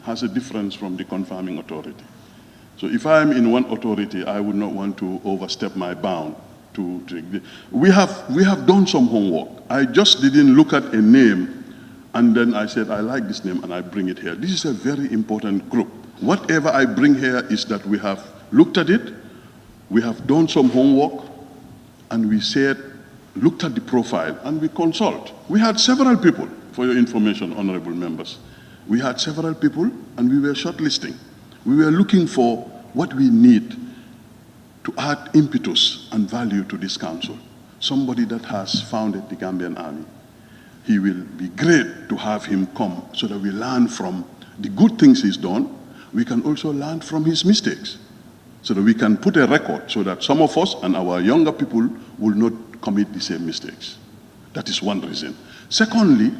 has a difference from the confirming authority. So if I am in one authority, I would not want to overstep my bound. We have done some homework. I just didn't look at a name and then I said, I like this name and I bring it here. This is a very important group. Whatever I bring here is that we have looked at it, we have done some homework, and we said, looked at the profile and we consult. We had several people, for your information, honorable members. We had several people and we were shortlisting. We were looking for what we need to add impetus and value to this council. Somebody that has founded the Gambian Army. He will be great to have him come so that we learn from the good things he's done. We can also learn from his mistakes so that we can put a record so that some of us and our younger people will not commit the same mistakes. That is one reason. Secondly,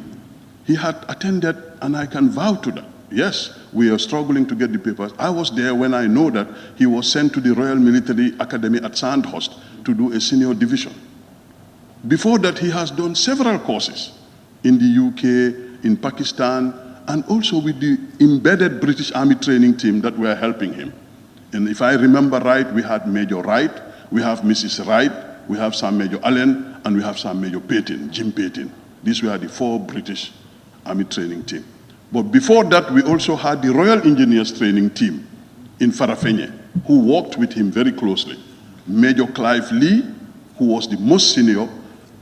he had attended, and I can vouch to that. Yes, we are struggling to get the papers. I was there when I know that he was sent to the Royal Military Academy at Sandhurst to do a senior division. Before that, he has done several courses in the UK, in Pakistan, and also with the embedded British Army training team that were helping him. And if I remember right, we had Major Wright, we have Mrs. Wright, we have Sir Major Allen, and we have Sir Major Payton, Jim Payton. These were the 4 British Army training team. But before that, we also had the Royal Engineers training team in Farafenye, who worked with him very closely. Major Clive Lee, who was the most senior,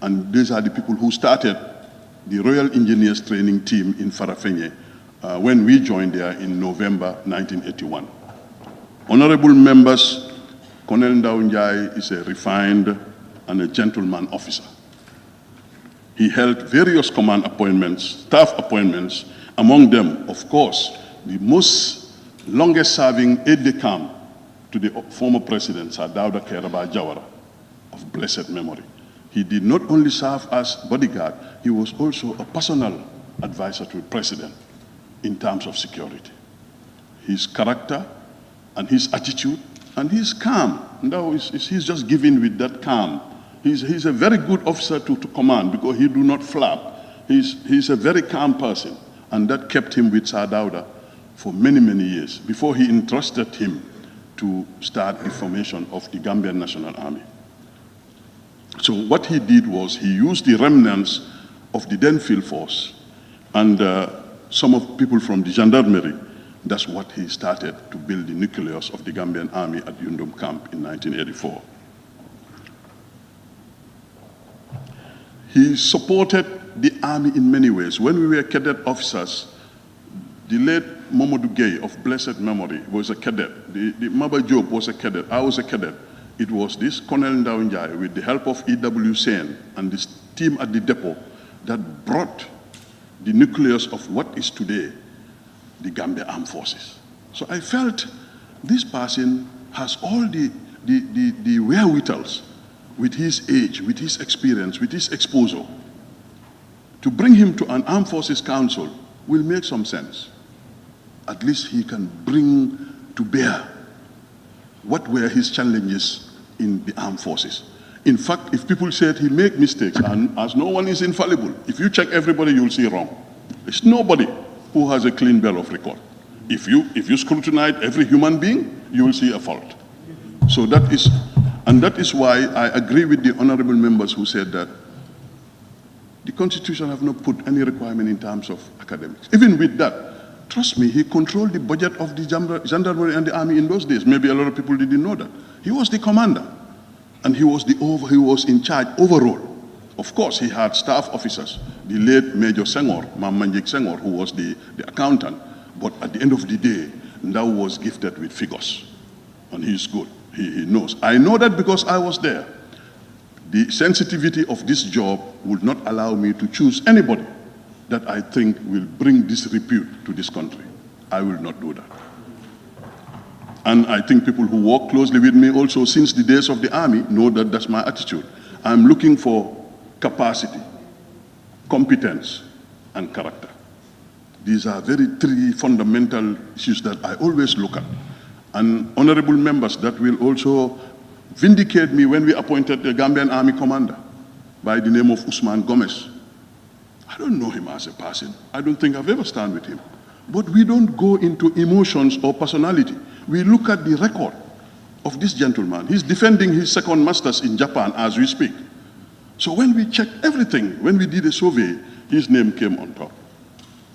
and these are the people who started the Royal Engineers training team in Farafenye when we joined there in November 1981. Honorable members, Colonel Njie is a refined and a gentleman officer. He held various command appointments, staff appointments, among them, of course, the most longest-serving aide-de-camp to the former president, Sir Dawda Kairaba Jawara, of blessed memory. He did not only serve as bodyguard, he was also a personal advisor to the president in terms of security. His character and his attitude, and he's calm. Now he's just giving with that calm. He's a very good officer to command because he do not flap. He's a very calm person. And that kept him with Sir Dawda for many, many years before he entrusted him to start the formation of the Gambian National Army. So what he did was he used the remnants of the then field force and some of people from the gendarmerie. That's what he started to build the nucleus of the Gambian Army at Yundum Camp in 1984. He supported the army in many ways. When we were cadet officers, the late Mamadou Gueye of blessed memory was a cadet. The Maba Job was a cadet. I was a cadet. It was this Colonel Njie with the help of E.W. Sen and this team at the depot that brought the nucleus of what is today the Gambia Armed Forces. So I felt this person has all the wherewithals with his age, with his experience, with his exposure. To bring him to an Armed Forces Council will make some sense. At least he can bring to bear what were his challenges in the armed forces. In fact, if people said he make mistakes, and as no one is infallible, if you check everybody, you'll see wrong. There's nobody who has a clean bill of record. If you scrutinize every human being, you will see a fault. So that is why I agree with the honorable members who said that the Constitution have not put any requirement in terms of academics. Even with that, trust me, he controlled the budget of the gendarmerie and the army in those days. Maybe a lot of people didn't know that. He was the commander, and he was in charge overall. Of course, he had staff officers. The late Major Senghor, Manjik Senghor, who was the accountant. But at the end of the day, Ndao was gifted with figures, and he's good. He knows. I know that because I was there. The sensitivity of this job would not allow me to choose anybody that I think will bring disrepute to this country. I will not do that. And I think people who work closely with me also since the days of the army know that that's my attitude. I'm looking for capacity, competence, and character. These are three fundamental issues that I always look at. And honorable members, that will also vindicate me when we appointed the Gambian Army commander by the name of Usman Gomez. I don't know him as a person. I don't think I've ever stand with him. But we don't go into emotions or personality. We look at the record of this gentleman. He's defending his second master's in Japan as we speak. So when we checked everything, when we did a survey, his name came on top.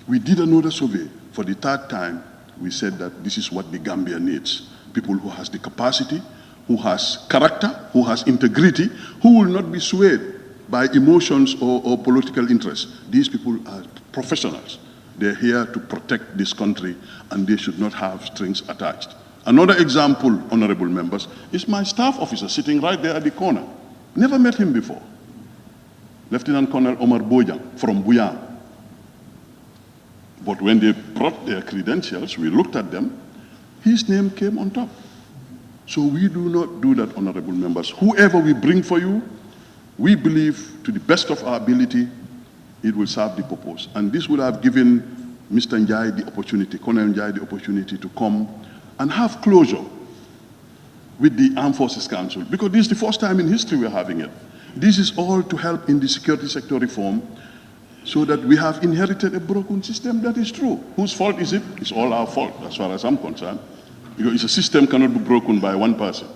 We did another survey. For the third time, we said that this is what the Gambia needs. People who has the capacity, who has character, who has integrity, who will not be swayed by emotions or political interests. These people are professionals. They're here to protect this country, and they should not have strings attached. Another example, honorable members, is my staff officer sitting right there at the corner. Never met him before. Lieutenant Colonel Omar Bojang from Buyang. But when they brought their credentials, we looked at them, his name came on top. So we do not do that, honorable members. Whoever we bring for you, we believe to the best of our ability, it will serve the purpose. And this will have given Mr. Njie the opportunity, Colonel Njie the opportunity to come and have closure with the Armed Forces Council, because this is the first time in history we're having it. This is all to help in the security sector reform so that we have inherited a broken system. That is true. Whose fault is it? It's all our fault, as far as I'm concerned. Because it's a system cannot be broken by one person.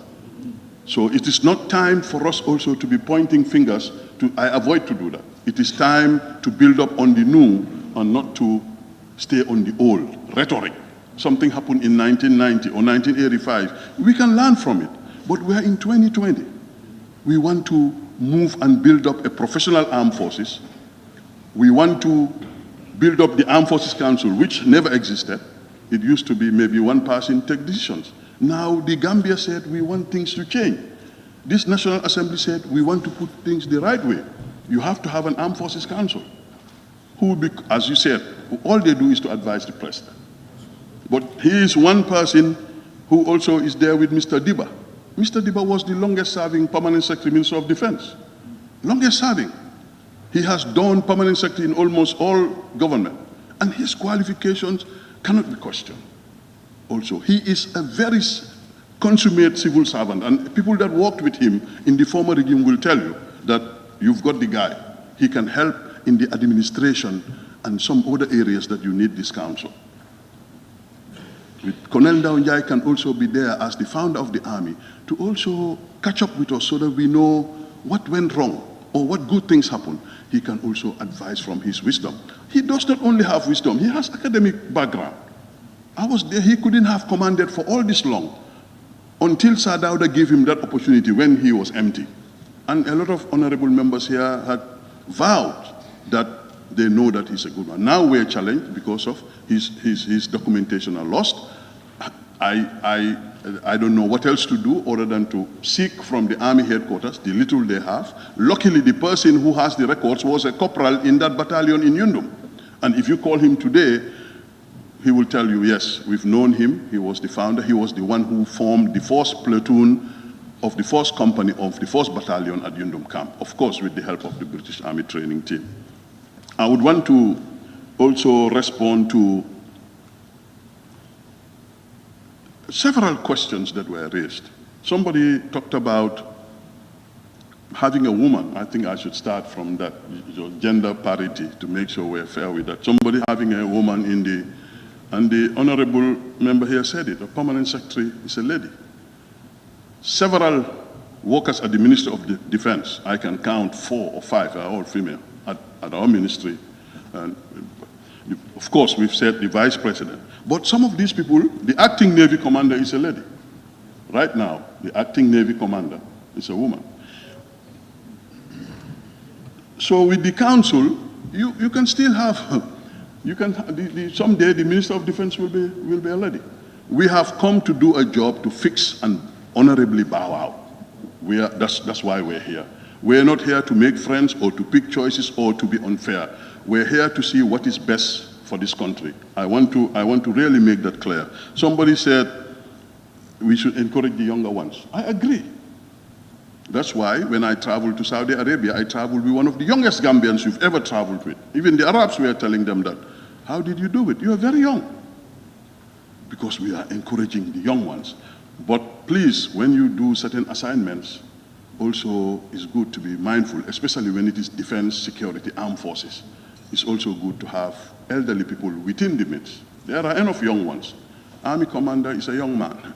So it is not time for us also to be pointing fingers to, I avoid to do that. It is time to build up on the new and not to stay on the old rhetoric. Something happened in 1990 or 1985. We can learn from it, but we are in 2020. We want to move and build up a professional armed forces. We want to build up the Armed Forces Council, which never existed. It used to be maybe one person take decisions. Now the Gambia said we want things to change. This National Assembly said we want to put things the right way. You have to have an Armed Forces Council who will be, as you said, all they do is to advise the president. But he is one person who also is there with Mr. Diba. Mr. Diba was the longest serving Permanent Secretary, Minister of Defense. Longest serving. He has done Permanent Secretary in almost all government. And his qualifications cannot be questioned. Also, he is a very consummate civil servant. And people that worked with him in the former regime will tell you that you've got the guy. He can help in the administration and some other areas that you need this council. Colonel Njie can also be there as the founder of the army to also catch up with us so that we know what went wrong or what good things happened. He can also advise from his wisdom. He does not only have wisdom, he has academic background. I was there, he couldn't have commanded for all this long until Sir Dawda gave him that opportunity when he was empty. And a lot of honorable members here had vowed that they know that he's a good one. Now we're challenged because of his documentation are lost. I don't know what else to do other than to seek from the army headquarters the little they have. Luckily, the person who has the records was a corporal in that battalion in Yundum. And if you call him today, he will tell you, yes, we've known him. He was the founder. He was the one who formed the first platoon of the first company of the first battalion at Yundum camp, of course, with the help of the British Army training team. I would want to also respond to several questions that were raised. Somebody talked about having a woman. I think I should start from that, gender parity, to make sure we're fair with that. Somebody having a woman in the, and the honorable member here said it, a permanent secretary is a lady. Several workers at the Ministry of Defense, I can count 4 or 5, are all female at our ministry. And of course, we've said the vice president. But some of these people, the acting Navy commander is a lady. Right now, the acting Navy commander is a woman. So with the council, you can still have, someday the Minister of Defense will be a lady. We have come to do a job to fix and honorably bow out. That's why we're here. We're not here to make friends or to pick choices or to be unfair. We're here to see what is best for this country. I want to really make that clear. Somebody said we should encourage the younger ones. I agree. That's why when I traveled to Saudi Arabia, I traveled with one of the youngest Gambians you've ever traveled with. Even the Arabs were telling them that. How did you do it? You are very young. Because we are encouraging the young ones. But please, when you do certain assignments, also it's good to be mindful, especially when it is defense, security, armed forces. It's also good to have elderly people within the midst. There are enough young ones. Army commander is a young man.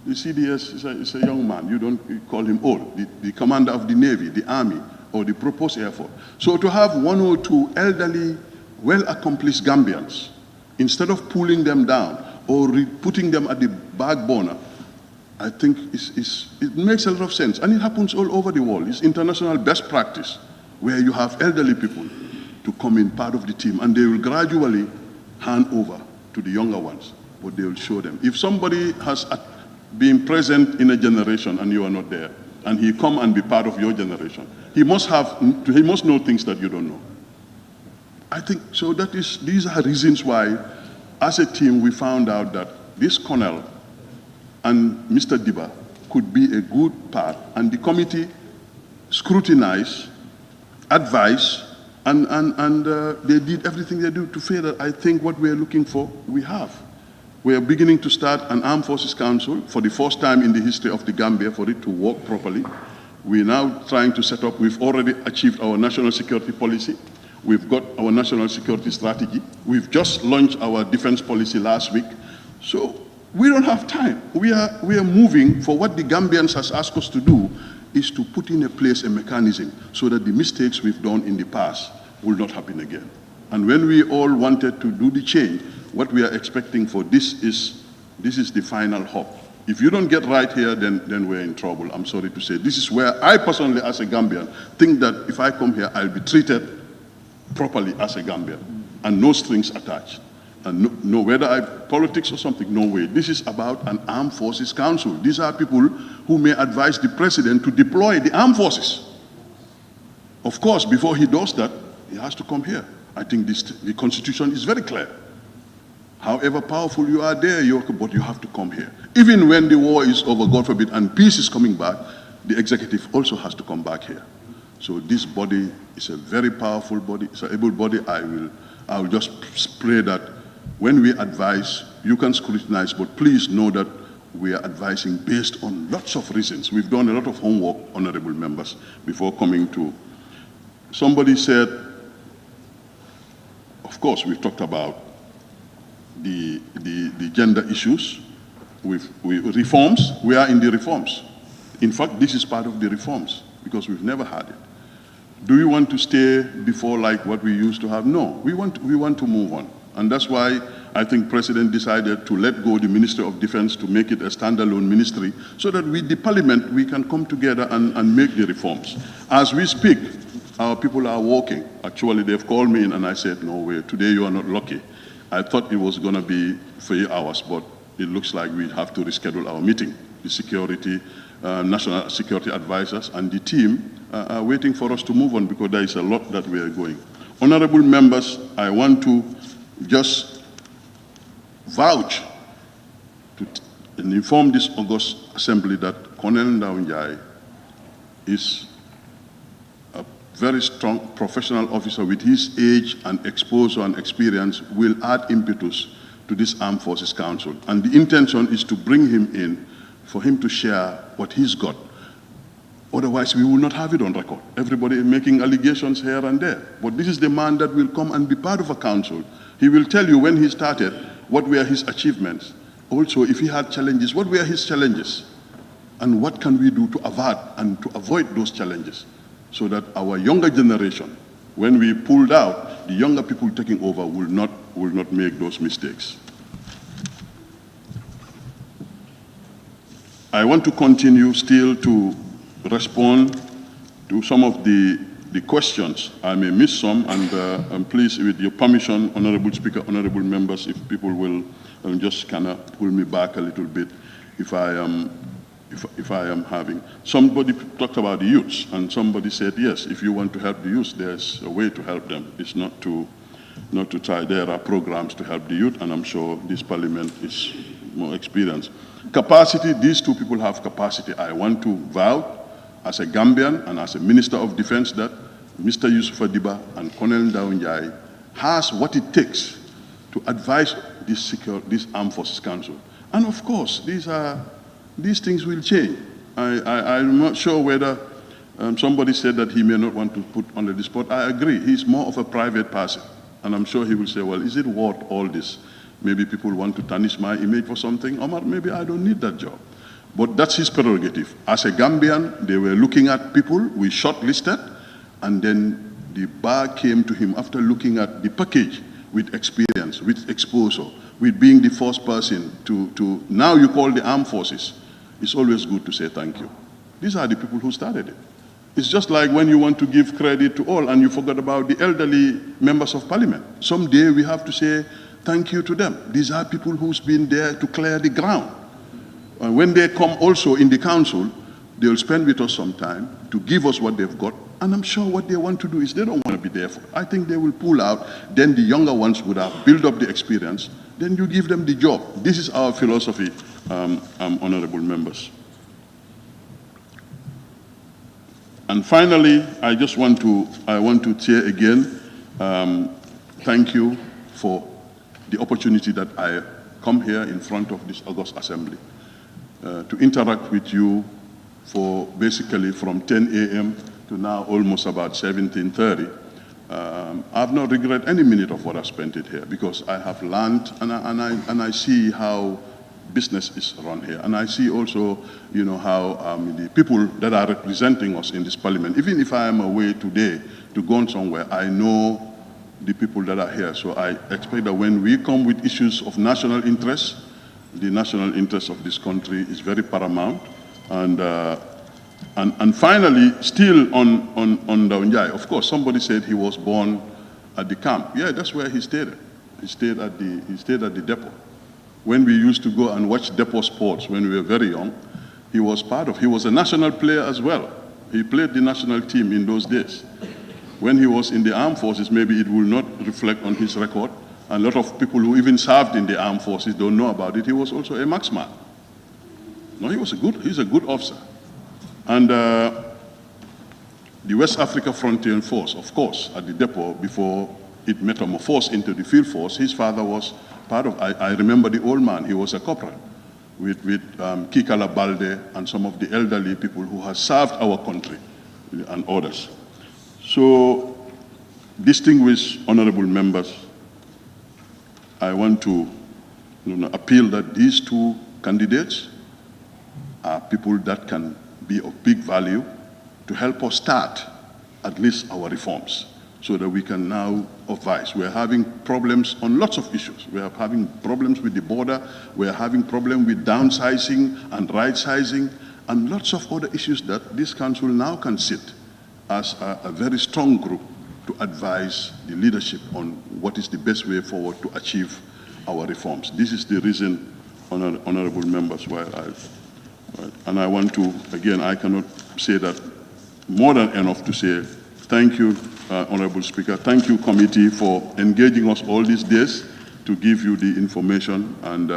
The CDS is a young man. You don't call him old. The commander of the Navy, the Army, or the proposed Air Force. So to have 1 or 2 elderly, well-accomplished Gambians, instead of pulling them down or putting them at the back burner, I think it makes a lot of sense. And it happens all over the world. It's international best practice, where you have elderly people to come in part of the team, and they will gradually hand over to the younger ones, but they will show them. If somebody has been present in a generation and you are not there, and he come and be part of your generation, he must know things that you don't know. I think, so these are reasons why, as a team, we found out that this Colonel and Mr. Diba could be a good part, and the committee scrutinized, advised, and they did everything they do to feel that I think what we're looking for, we have. We are beginning to start an Armed Forces Council for the first time in the history of the Gambia for it to work properly. We're now trying to set up, we've already achieved our national security policy. We've got our national security strategy. We've just launched our defense policy last week. So we don't have time. We are moving for what the Gambians has asked us to do, is to put in place a mechanism so that the mistakes we've done in the past will not happen again. And when we all wanted to do the change, what we are expecting for this is the final hop. If you don't get right here, then we're in trouble, I'm sorry to say. This is where I personally, as a Gambian, think that if I come here, I'll be treated properly as a Gambian, and no strings attached. And no, whether politics or something, no way. This is about an Armed Forces Council. These are people who may advise the president to deploy the armed forces. Of course, before he does that, he has to come here. I think the Constitution is very clear. However powerful you are there, but you have to come here. Even when the war is over, God forbid, and peace is coming back, the executive also has to come back here. So this body is a very powerful body. It's an able body. I will just pray that when we advise, you can scrutinize, but please know that we are advising based on lots of reasons. We've done a lot of homework, honorable members, before coming to. Somebody said, of course, we've talked about the gender issues with reforms. We are in the reforms. In fact, this is part of the reforms because we've never had it. Do you want to stay before like what we used to have? No, we want to move on. And that's why I think President decided to let go the Ministry of Defense to make it a standalone ministry so that with the parliament we can come together and make the reforms. As we speak, our people are working. Actually, they've called me in and I said, no way, today you are not lucky. I thought it was going to be 3 hours, but it looks like we have to reschedule our meeting. The security, national security advisors and the team are waiting for us to move on because there is a lot that we are going. Honorable members, I want to just vouch and inform this August Assembly that Colonel Njie is a very strong professional officer with his age and exposure and experience will add impetus to this Armed Forces Council. And the intention is to bring him in for him to share what he's got. Otherwise, we will not have it on record. Everybody is making allegations here and there. But this is the man that will come and be part of a council. He will tell you when he started what were his achievements. Also, if he had challenges, what were his challenges? And what can we do to avert and to avoid those challenges so that our younger generation, when we pulled out, the younger people taking over will not make those mistakes. I want to continue still to respond to some of the questions. I may miss some, and please, with your permission, Honorable Speaker, honorable members, if people will just kind of pull me back a little bit if I am having. Somebody talked about the youths, and somebody said, yes, if you want to help the youth, there's a way to help them. It's not to try. There are programs to help the youth, and I'm sure this parliament is more experienced. Capacity, these two people have capacity. I want to vow as a Gambian and as a Minister of Defense that Mr. Yusuf Adiba and Colonel Njie has what it takes to advise this Armed Forces Council. And of course, these things will change. I'm not sure whether somebody said that he may not want to put on the spot. I agree, he's more of a private person. And I'm sure he will say, well, is it worth all this? Maybe people want to tarnish my image for something. Omar, maybe I don't need that job. But that's his prerogative. As a Gambian, they were looking at people, we shortlisted, and then the bar came to him after looking at the package with experience, with exposure, with being the first person to now you call the armed forces. It's always good to say thank you. These are the people who started it. It's just like when you want to give credit to all and you forget about the elderly members of parliament. Someday we have to say thank you to them. These are people who's been there to clear the ground. And when they come also in the council, they'll spend with us some time to give us what they've got. And I'm sure what they want to do is they don't want to be there for. I think they will pull out. Then the younger ones would have built up the experience. Then you give them the job. This is our philosophy, honorable members. And finally, I want to say again, thank you for the opportunity that I come here in front of this August Assembly to interact with you for basically from 10 a.m. to now almost about 17:30. I have not regret any minute of what I spent it here because I have learned and I see how business is run here. And I see also, you know, how the people that are representing us in this parliament, even if I am away today to go on somewhere, I know the people that are here. So I expect that when we come with issues of national interest, the national interest of this country is very paramount. And finally, still on Njie, of course, somebody said he was born at the camp. Yeah, that's where he stayed. He stayed at the depot. When we used to go and watch depot sports when we were very young, he was a national player as well. He played the national team in those days. When he was in the armed forces, maybe it will not reflect on his record. And a lot of people who even served in the armed forces don't know about it. He was also a marksman. No, he's a good officer. And the West Africa Frontier Force, of course, at the depot before it metamorphosed into the field force, his father was part of, I remember the old man, he was a corporal with Kikala Balde and some of the elderly people who have served our country and others. So, distinguished honorable members, I want to appeal that these two candidates are people that can be of big value to help us start at least our reforms so that we can now advise. We're having problems on lots of issues. We are having problems with the border. We're having problems with downsizing and right-sizing and lots of other issues that this council now can sit as a very strong group to advise the leadership on what is the best way forward to achieve our reforms. This is the reason, honorable members, why and I want to, again, I cannot say that more than enough to say thank you, Honorable Speaker. Thank you, committee, for engaging us all these days to give you the information. And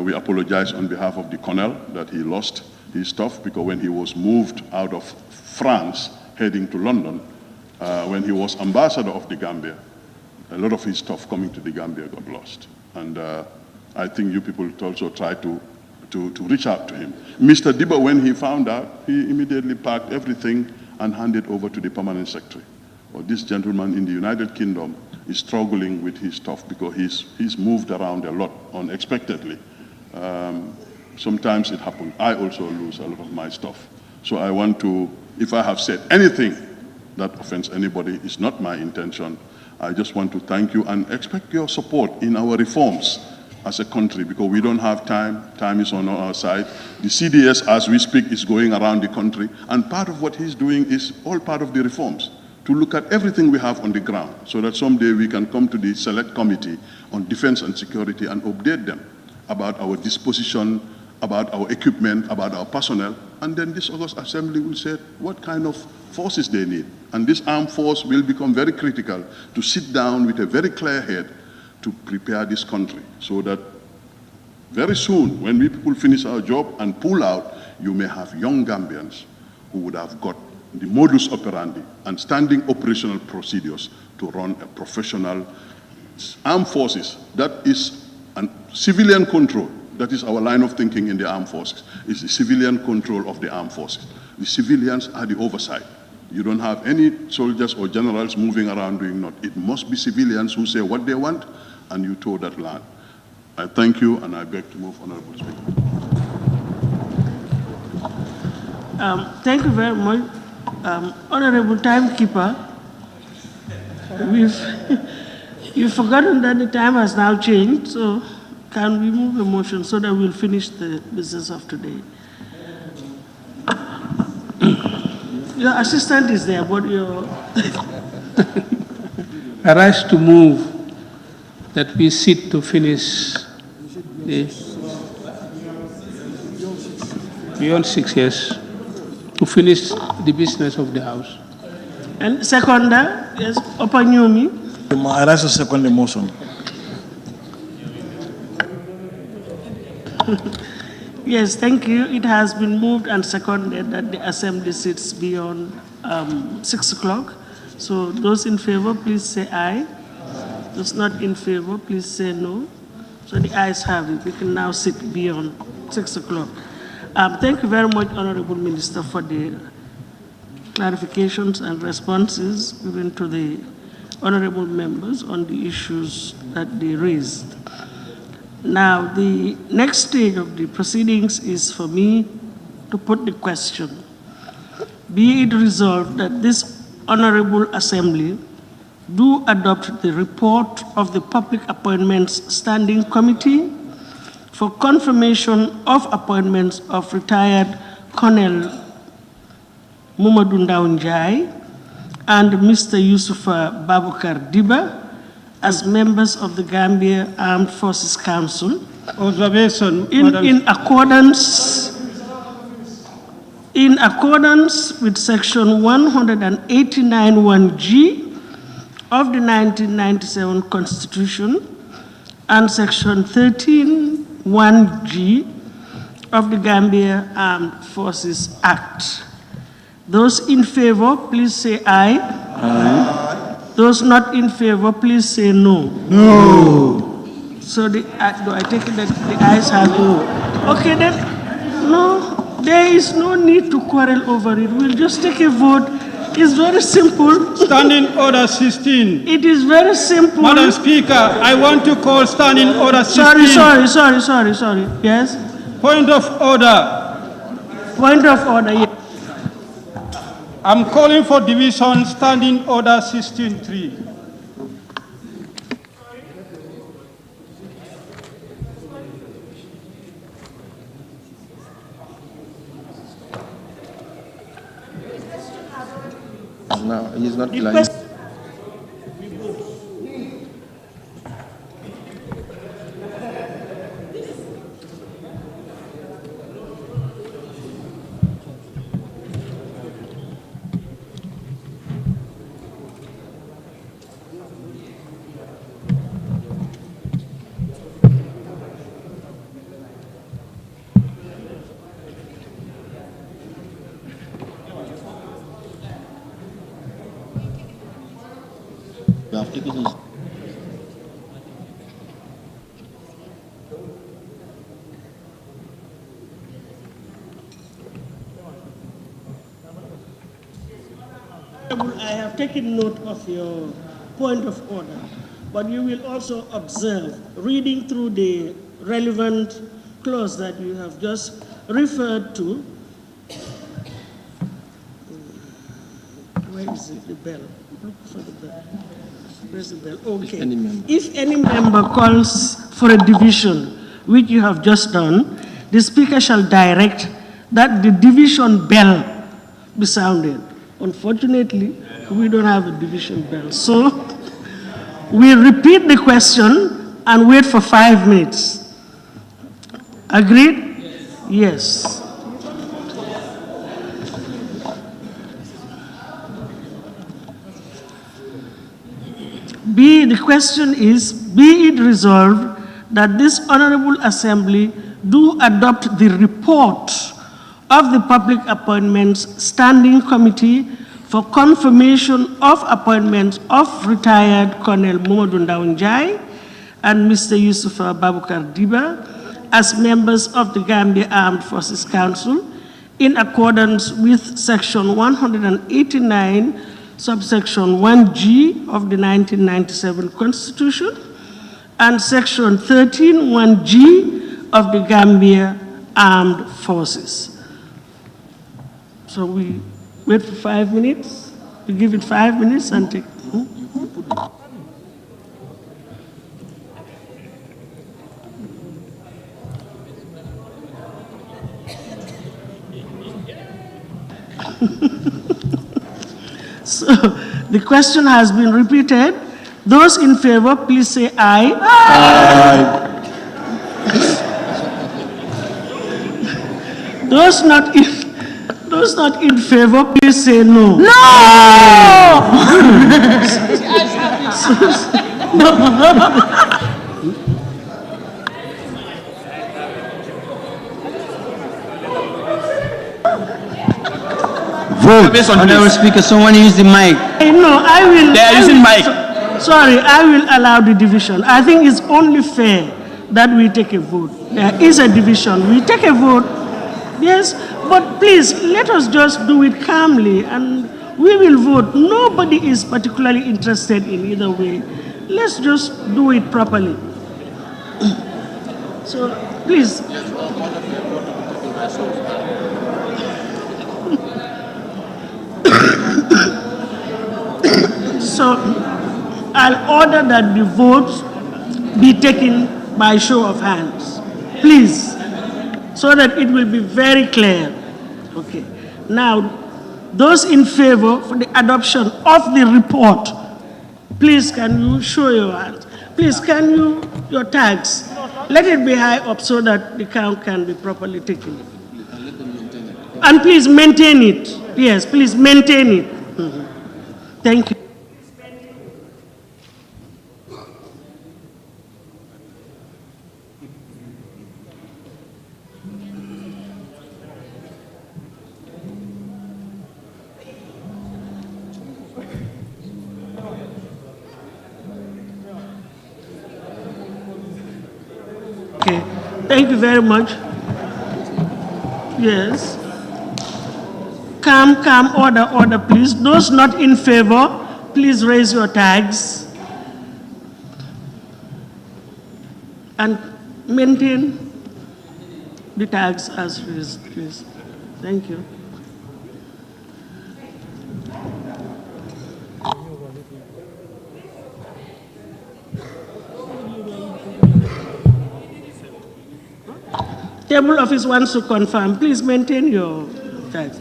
we apologize on behalf of the colonel that he lost his stuff because when he was moved out of France, heading to London, when he was ambassador of the Gambia, a lot of his stuff coming to the Gambia got lost. And I think you people also try to reach out to him. Mr. Diba, when he found out, he immediately packed everything and handed over to the permanent secretary. Well, this gentleman in the United Kingdom is struggling with his stuff because he's moved around a lot unexpectedly. Sometimes it happens. I also lose a lot of my stuff. So I want to, if I have said anything that offends anybody, it's not my intention. I just want to thank you and expect your support in our reforms as a country because we don't have time. Time is on our side. The CDS, as we speak, is going around the country, and part of what he's doing is all part of the reforms, to look at everything we have on the ground so that someday we can come to the select committee on defense and security and update them about our disposition, about our equipment, about our personnel, and then this August Assembly will say what kind of forces they need. And this armed force will become very critical to sit down with a very clear head to prepare this country so that very soon, when we people finish our job and pull out, you may have young Gambians who would have got the modus operandi and standing operational procedures to run a professional armed forces. That is a civilian control. That is our line of thinking in the armed forces, is the civilian control of the armed forces. The civilians are the oversight. You don't have any soldiers or generals moving around doing not. It must be civilians who say what they want, and you toe that line. I thank you, and I beg to move, Honorable Speaker. Thank you very much, Honorable Timekeeper. You've forgotten that the time has now changed, so can we move the motion so that we'll finish the business of today? Your assistant is there, but your... I rise to move that we sit to finish beyond 6 years, to finish the business of the House. And seconder, yes, Opanyumi. I rise to second the motion. Yes, thank you. It has been moved and seconded that the Assembly sits beyond 6 o'clock. So those in favor, please say aye. Those not in favor, please say no. So the ayes have it. We can now sit beyond 6 o'clock. Thank you very much, Honorable Minister, for the clarifications and responses given to the honorable members on the issues that they raised. Now, the next stage of the proceedings is for me to put the question. Be it resolved that this Honorable Assembly do adopt the report of the Public Appointments Standing Committee for confirmation of appointments of retired Colonel Njie and Mr. Yusufa Babukar Diba as members of the Gambia Armed Forces Council Observation, in accordance with Section 189(1)(g) of the 1997 Constitution and Section 13(1)(g) of the Gambia Armed Forces Act. Those in favor, please say aye. Aye. Those not in favor, please say no. No. So do I take it that the ayes have it? Okay, then, no, there is no need to quarrel over it. We'll just take a vote. It's very simple. Standing Order 16. It is very simple. Madam Speaker, I want to call Standing Order 16. Sorry. Yes? Point of order. Point of order, yes. I'm calling for division Standing Order 16.3. No, he's not lying. I have taken note of your point of order, but you will also observe, reading through the relevant clause that you have just referred to. Where is it? The bell. Look for the bell. Where's the bell? Okay. If any member calls for a division, which you have just done, the Speaker shall direct that the division bell be sounded. Unfortunately, we don't have a division bell. So we repeat the question and wait for 5 minutes. Agreed? Yes. The question is, be it resolved that this Honorable Assembly do adopt the report of the Public Appointments Standing Committee for confirmation of appointments of retired Colonel Njie and Mr. Yusufa Babukar Diba as members of the Gambia Armed Forces Council in accordance with Section 189, subsection 1G of the 1997 Constitution and Section 13(1)(g) of the Gambia Armed Forces. So we wait for 5 minutes. We give it 5 minutes and take. So the question has been repeated. Those in favor, please say aye. Aye. Those not in favor, please say no. No! Vote. Honorable Speaker, someone use the mic. No, I will. They are using mic. Sorry, I will allow the division. I think it's only fair that we take a vote. There is a division. We take a vote. Yes, but please, let us just do it calmly and we will vote. Nobody is particularly interested in either way. Let's just do it properly. So, please. So, I'll order that the votes be taken by show of hands. Please. So that it will be very clear. Okay. Now, those in favor for the adoption of the report, please can you show your hands? Please can you, your tags, let it be high up so that the count can be properly taken. And please maintain it. Yes, please maintain it. Thank you. Okay, thank you very much. Yes. Calm, order, please. Those not in favor, please raise your tags. And maintain the tags as raised, please. Thank you. Table office wants to confirm. Please maintain your tags.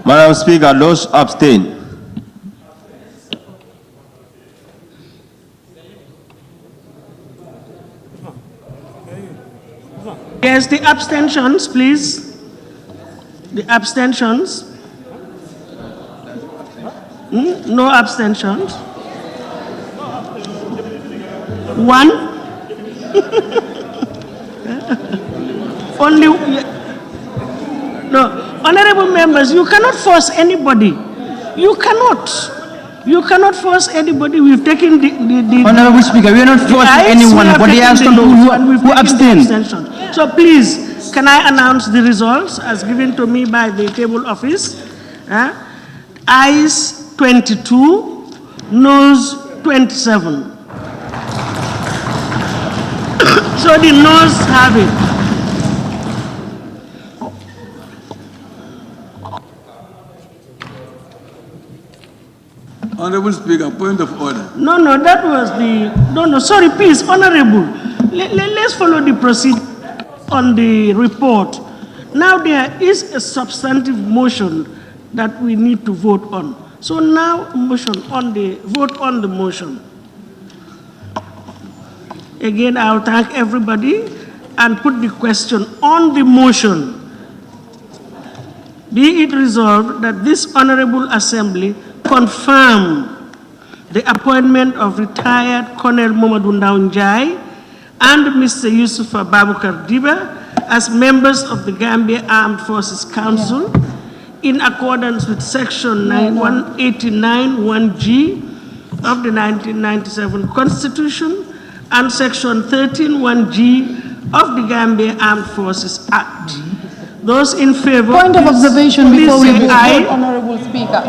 Madam Speaker, those abstain. Yes, the abstentions, please. The abstentions. No abstentions. One. Only. No. Honorable members, you cannot force anybody. You cannot. You cannot force anybody. We've taken the Honorable Speaker, we are not forcing anyone, but they are some who abstain. So please, can I announce the results as given to me by the table office? Ayes 22, noes 27. So the noes have it. Honorable Speaker, point of order. No, that was the, no, sorry, please, Honorable. Let's follow the procedure on the report. Now there is a substantive motion that we need to vote on. So now vote on the motion. Again, I'll thank everybody and put the question on the motion. Be it resolved that this Honorable Assembly confirm the appointment of retired Colonel Mamadou Njie and Mr. Yusufa Babukar Diba as members of the Gambia Armed Forces Council in accordance with Section 189(1)(g) of the 1997 Constitution and Section 13(1)(g) of the Gambia Armed Forces Act. Those in favor, Point of observation please before we say vote, aye. Honorable Speaker.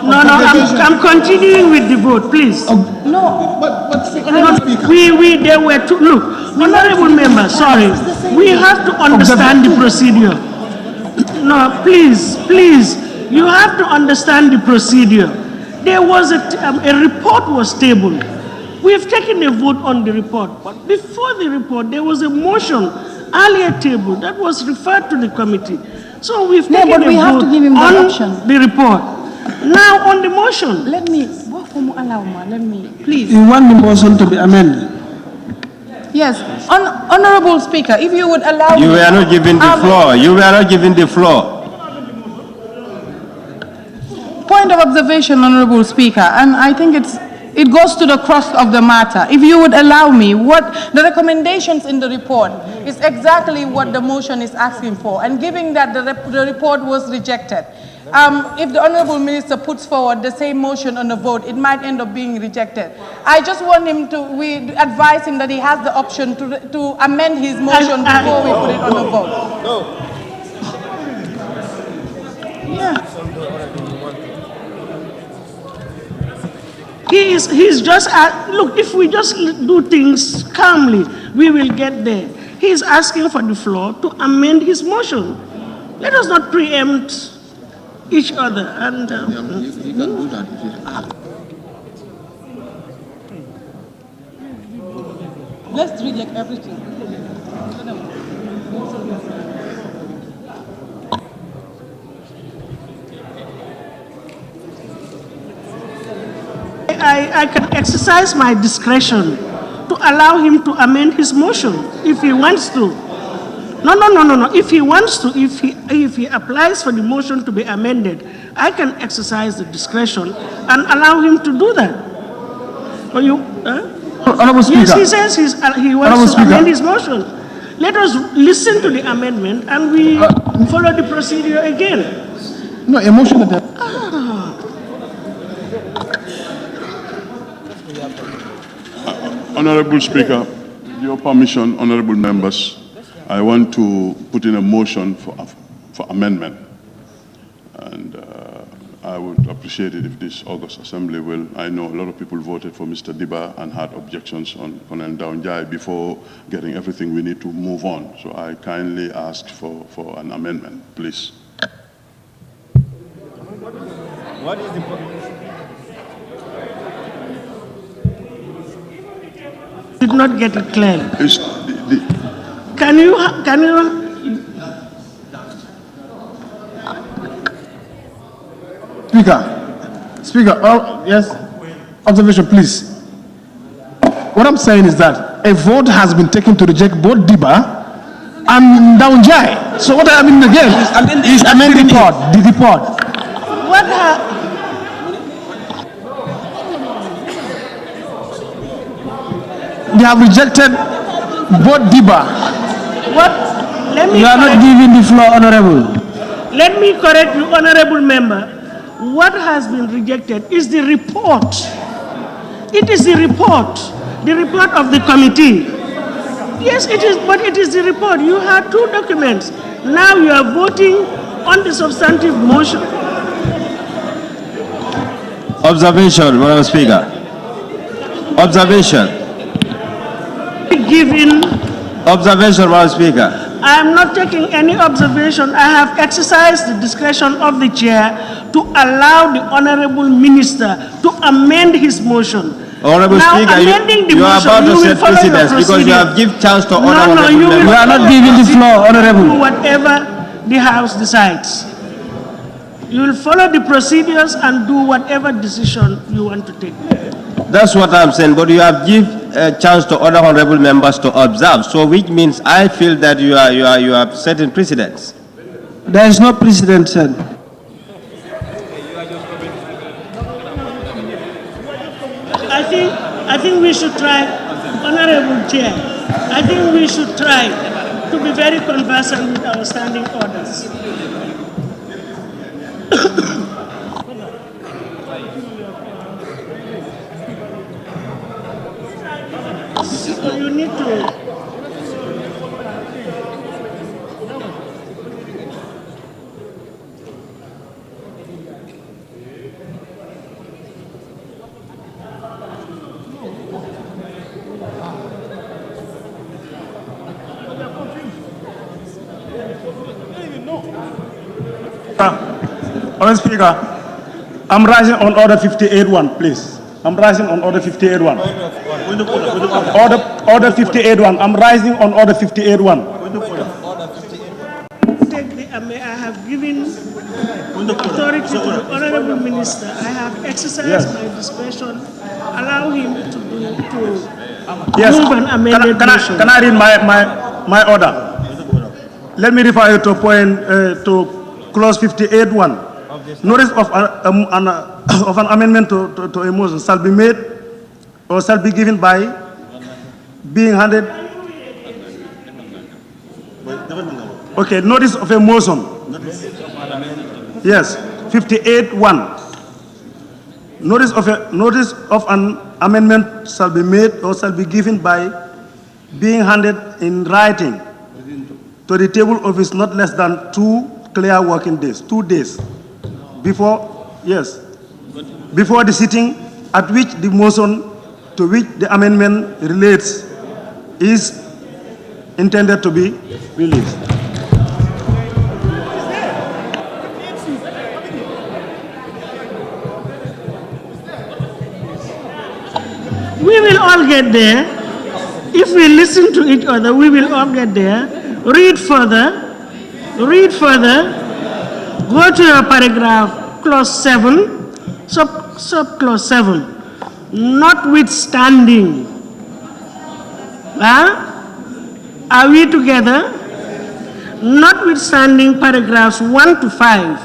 No, I'm continuing with the vote, please. No, There were two, look, honorable member, sorry, we have to understand the procedure. No, please, you have to understand the procedure. There was a report was tabled. We've taken a vote on the report, but before the report, there was a motion earlier tabled that was referred to the committee. So we've taken but we a have vote to give him the on option. the report. Now on the motion. let me, please. You want the motion to be amended? Yes, Honorable Speaker, if you would allow me. You were not given the floor. You were not given the floor. Point of observation, Honorable Speaker, and I think it goes to the crux of the matter. If you would allow me, what the recommendations in the report is exactly what the motion is asking for, and given that the report was rejected, if the Honorable Minister puts forward the same motion on the vote, it might end up being rejected. I just want him to, we advise him that he has the option to amend his motion before we put it on the vote. He's just, look, if we just do things calmly, we will get there. He's asking for the floor to amend his motion. Let us not preempt each other. And You can do that if you ask. Let's reject everything. I can exercise my discretion to allow him to amend his motion if he wants to. No. If he wants to, if he applies for the motion to be amended, I can exercise the discretion and allow him to do that. Or you? Honorable Speaker. Yes, he says he wants to amend his motion. Let us listen to the amendment and we follow the procedure again. No, a motion that. Honorable Speaker, with your permission, honorable members, I want to put in a motion for amendment. And I would appreciate it if this August Assembly will. I know a lot of people voted for Mr. Diba and had objections on Njie before getting everything we need to move on. So I kindly ask for an amendment, please. What is the Did not get it clearly. It's Can you? Speaker, yes, observation, please. What I'm saying is that a vote has been taken to reject both Diba and Njie. So what I mean again is amending the report. What They have rejected both Diba. What? Let me You are not correct- giving the floor, honorable. Let me correct you, honorable member. What has been rejected is the report. It is the report of the committee. Yes, it is, but it is the report. You had two documents. Now you are voting on the substantive motion. observation, Madam Speaker? Observation. Given, Observation, Madam Speaker. I am not taking any observation. I have exercised the discretion of the chair to allow the honorable minister to amend his motion. Honorable Now, Speaker, amending the you are motion, about to you will set follow your precedence because you have given chance to No, honorable you will members. You are not giving the floor, honorable. do whatever the House decides. You will follow the procedures and do whatever decision you want to take. That's what I'm saying, but you have given a chance to other honorable members to observe, so which means I feel that you are setting precedence. There is no precedent, sir. I think we should try, honorable chair, I think we should try to be very conversant with our standing orders. to... Honourable Speaker, I'm rising on order 58-1, please. I'm rising on order 58-1. Order 58-1. I'm rising on order 58-1. I have given authority to the Honourable Minister. I have exercised my discretion. Allow him to move an amended motion. Can I read my order? Let me refer you to point to clause 58.1. Notice of an amendment to a motion shall be made or shall be given by being handed. Okay, notice of a motion. Yes, 58.1. Notice of an amendment shall be made or shall be given by being handed in writing to the table office not less than 2 clear working days, 2 days before the sitting at which the motion to which the amendment relates is intended to be released. We will all get there. If we listen to each other, we will all get there. Read further. Go to your paragraph, clause 7, sub-clause 7. Notwithstanding. Are we together? Notwithstanding paragraphs 1 to 5,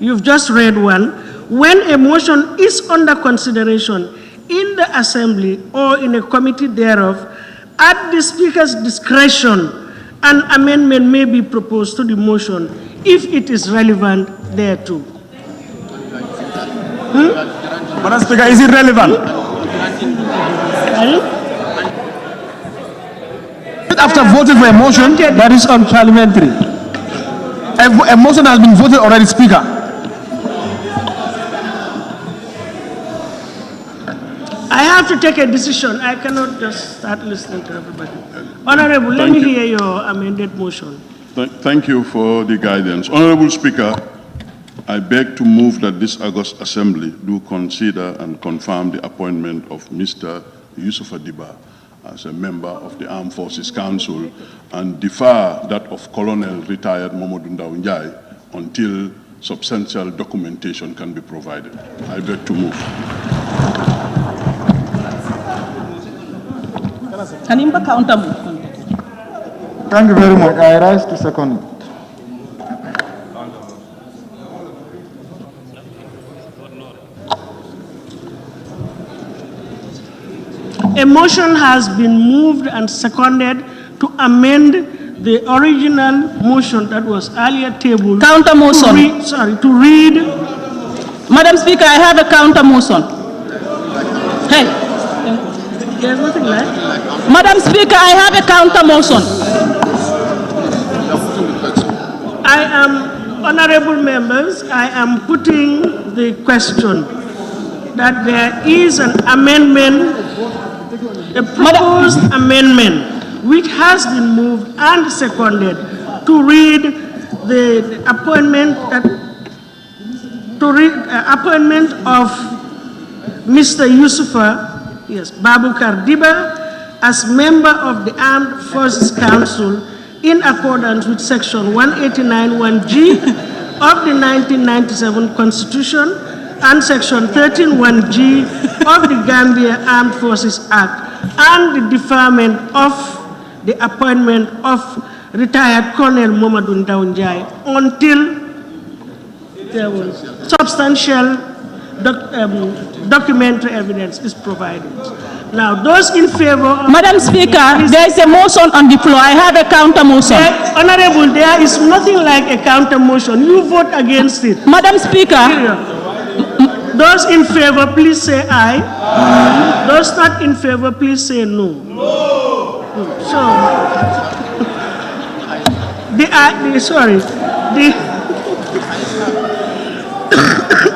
you've just read one. When a motion is under consideration in the Assembly or in a committee thereof, at the Speaker's discretion, an amendment may be proposed to the motion if it is relevant thereto. Madam Speaker, is it relevant? After voting for a motion that is unparliamentary. A motion has been voted already, Speaker. I have to take a decision. I cannot just start listening to everybody. Honorable, let me hear your amended motion. Thank you for the guidance. Honorable Speaker, I beg to move that this August Assembly do consider and confirm the appointment of Mr. Yusufa Diba as a member of the Armed Forces Council and defer that of Colonel retired Momodou Njie until substantial documentation can be provided. I beg to move. Thank you very much. I rise to second it. A motion has been moved and seconded to amend the original motion that was earlier tabled. Counter motion. To read. Madam Speaker, I have a counter motion. Hey. There's nothing left. Madam Speaker, I have a counter motion. Honorable members, I am putting the question that there is an amendment, a proposed amendment, which has been moved and seconded to read the appointment of Mr. Yusufa, Babukar Diba, as member of the Armed Forces Council in accordance with Section 189(1)G of the 1997 Constitution and Section 13(1)G of the Gambia Armed Forces Act, and the deferment of the appointment of retired Colonel Momodou Njie until there was substantial documentary evidence is provided. Now, those in favor of... Madam Speaker, there is a motion on the floor. I have a counter motion. Honorable, there is nothing like a counter motion. You vote against it. Madam Speaker. Those in favor, please say aye. Those not in favor, please say no.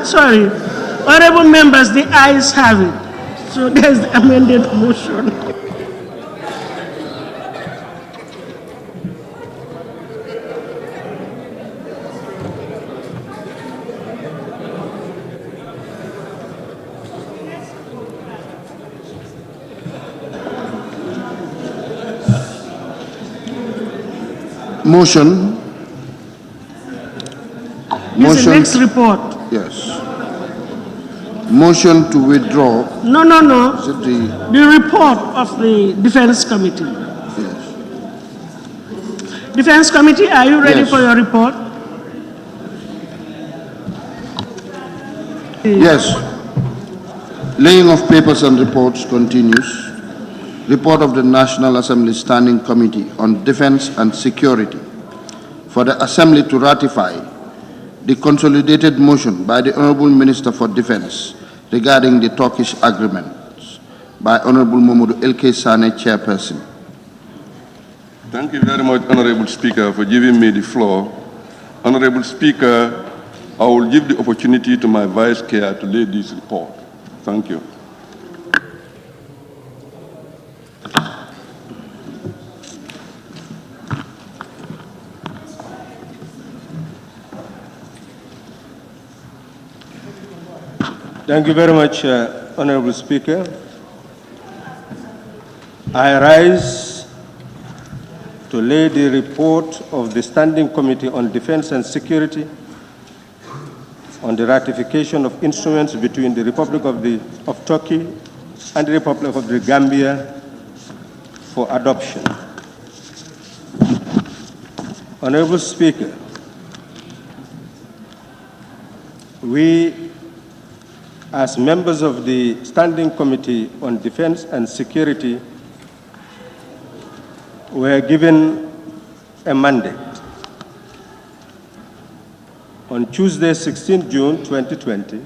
sorry, honorable members, the ayes have it. So there's the amended motion. Motion. This is the next report. Yes. Motion to withdraw. No. Is it the, The report of the Defense Committee. yes. Defense Committee, are you ready Yes. for your report? Yes. Laying of papers and reports continues. Report of the National Assembly Standing Committee on Defense and Security for the Assembly to ratify the consolidated motion by the Honorable Minister for Defense regarding the Turkish Agreement by Honorable Momodu L.K. Sane, Chairperson. Thank you very much, Honorable Speaker, for giving me the floor. Honorable Speaker, I will give the opportunity to my Vice Chair to lay this report. Thank you. Thank you very much, Honorable Speaker. I rise to lay the report of the Standing Committee on Defense and Security on the ratification of instruments between the Republic of Turkey and the Republic of the Gambia for adoption. Honorable Speaker, we, as members of the Standing Committee on Defense and Security, were given a mandate. On Tuesday, 16 June 2020,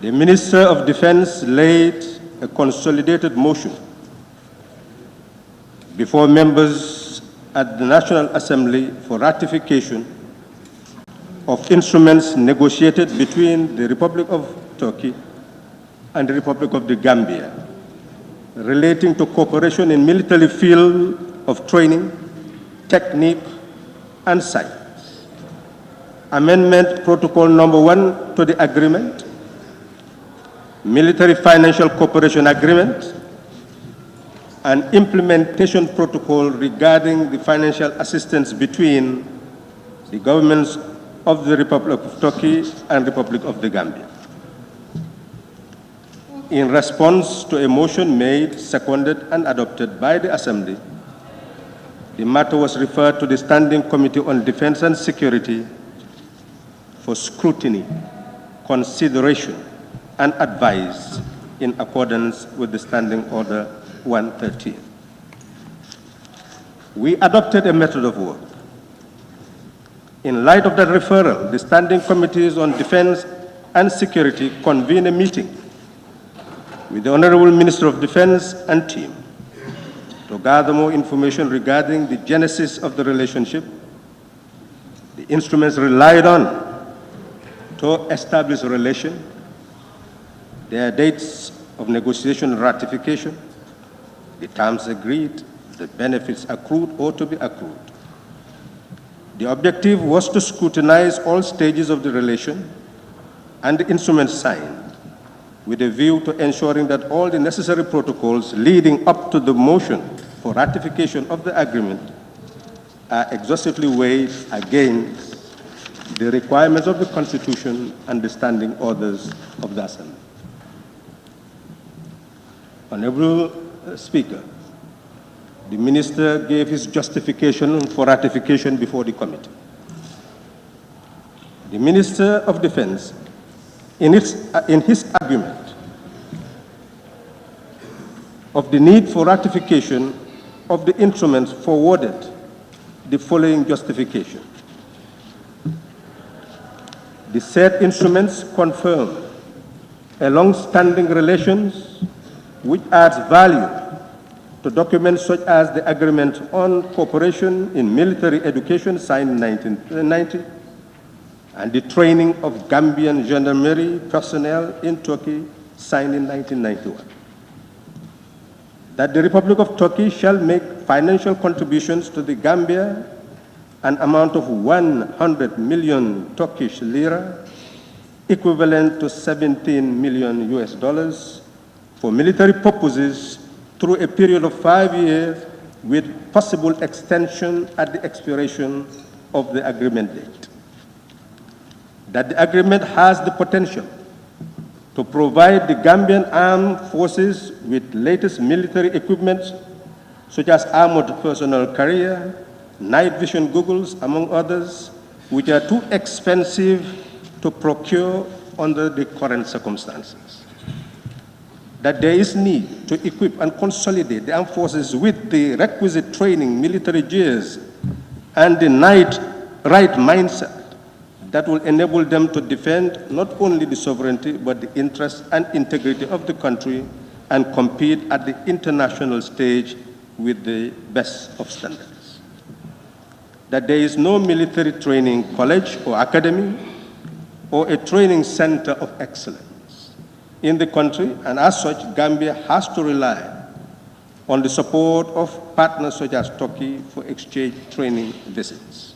the Minister of Defense laid a consolidated motion before members at the National Assembly for ratification of instruments negotiated between the Republic of Turkey and the Republic of the Gambia relating to cooperation in military field of training, technique, and science. Amendment Protocol Number 1 to the agreement, Military Financial Cooperation Agreement, and Implementation Protocol regarding the financial assistance between the governments of the Republic of Turkey and Republic of the Gambia. In response to a motion made, seconded, and adopted by the Assembly, the matter was referred to the Standing Committee on Defense and Security for scrutiny, consideration, and advice in accordance with the Standing Order 113. We adopted a method of work. In light of that referral, the Standing Committees on Defense and Security convened a meeting with the Honorable Minister of Defense and team to gather more information regarding the genesis of the relationship, the instruments relied on to establish a relation, their dates of negotiation and ratification, the terms agreed, the benefits accrued or to be accrued. The objective was to scrutinize all stages of the relation and the instruments signed, with a view to ensuring that all the necessary protocols leading up to the motion for ratification of the agreement are exhaustively weighed against the requirements of the Constitution and the standing orders of the Assembly. Honorable Speaker, the Minister gave his justification for ratification before the committee. The Minister of Defense, in his argument of the need for ratification of the instruments, forwarded the following justification. The said instruments confirm a long-standing relations which adds value to documents such as the Agreement on Cooperation in Military Education signed in 1990 and the training of Gambian gendarmerie personnel in Turkey signed in 1991. That the Republic of Turkey shall make financial contributions to the Gambia an amount of 100 million Turkish lira, equivalent to 17 million US dollars, for military purposes through a period of 5 years with possible extension at the expiration of the agreement date. That the agreement has the potential to provide the Gambian armed forces with latest military equipment such as armored personnel carrier, night vision goggles, among others, which are too expensive to procure under the current circumstances. That there is need to equip and consolidate the armed forces with the requisite training, military gears, and the right mindset that will enable them to defend not only the sovereignty, but the interests and integrity of the country and compete at the international stage with the best of standards. That there is no military training college or academy or a training center of excellence in the country, and as such, Gambia has to rely on the support of partners such as Turkey for exchange training visits.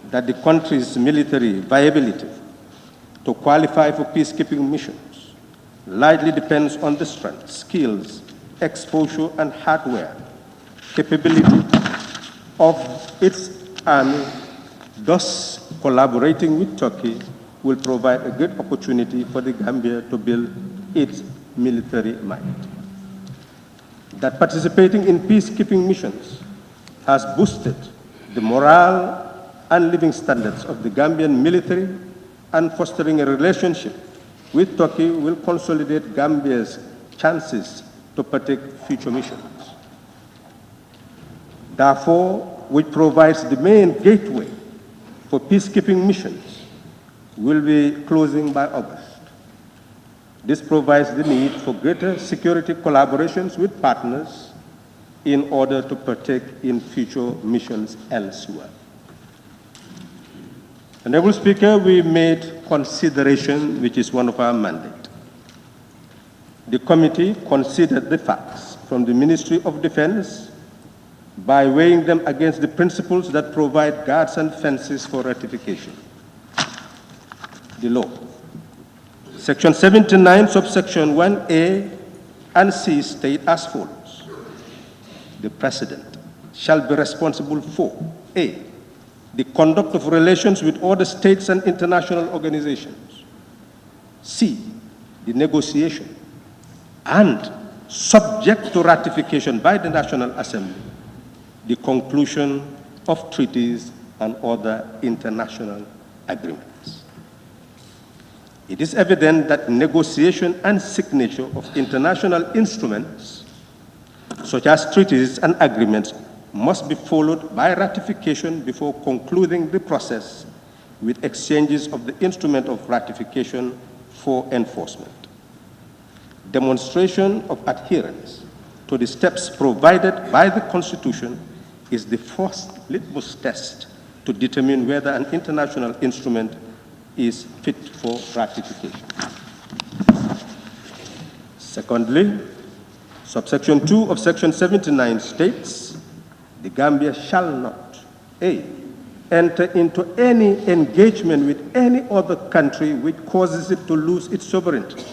That the country's military viability to qualify for peacekeeping missions largely depends on the strength, skills, exposure, and hardware capability of its army. Thus, collaborating with Turkey will provide a great opportunity for the Gambia to build its military might. That participating in peacekeeping missions has boosted the morale and living standards of the Gambian military, and fostering a relationship with Turkey will consolidate Gambia's chances to partake future missions. Therefore, which provides the main gateway for peacekeeping missions, will be closing by August. This provides the need for greater security collaborations with partners in order to partake in future missions elsewhere. Honorable Speaker, we made consideration, which is one of our mandate. The committee considered the facts from the Ministry of Defense by weighing them against the principles that provide guards and fences for ratification. The law. Section 79, subsection 1A and C state as follows. The President shall be responsible for A, the conduct of relations with other states and international organizations. C, the negotiation, and subject to ratification by the National Assembly, the conclusion of treaties and other international agreements. It is evident that negotiation and signature of international instruments, such as treaties and agreements, must be followed by ratification before concluding the process with exchanges of the instrument of ratification for enforcement. Demonstration of adherence to the steps provided by the Constitution is the first litmus test to determine whether an international instrument is fit for ratification. Secondly, subsection 2 of section 79 states, the Gambia shall not, A, enter into any engagement with any other country which causes it to lose its sovereignty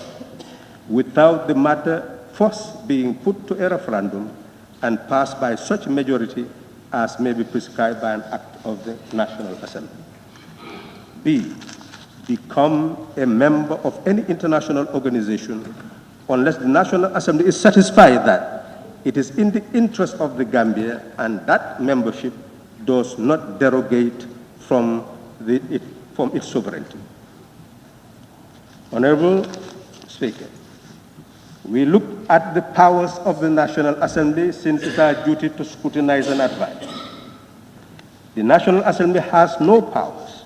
without the matter first being put to a referendum and passed by such majority as may be prescribed by an act of the National Assembly. B, become a member of any international organization unless the National Assembly is satisfied that it is in the interest of the Gambia and that membership does not derogate from its sovereignty. Honorable Speaker, we look at the powers of the National Assembly since it is our duty to scrutinize and advise. The National Assembly has no powers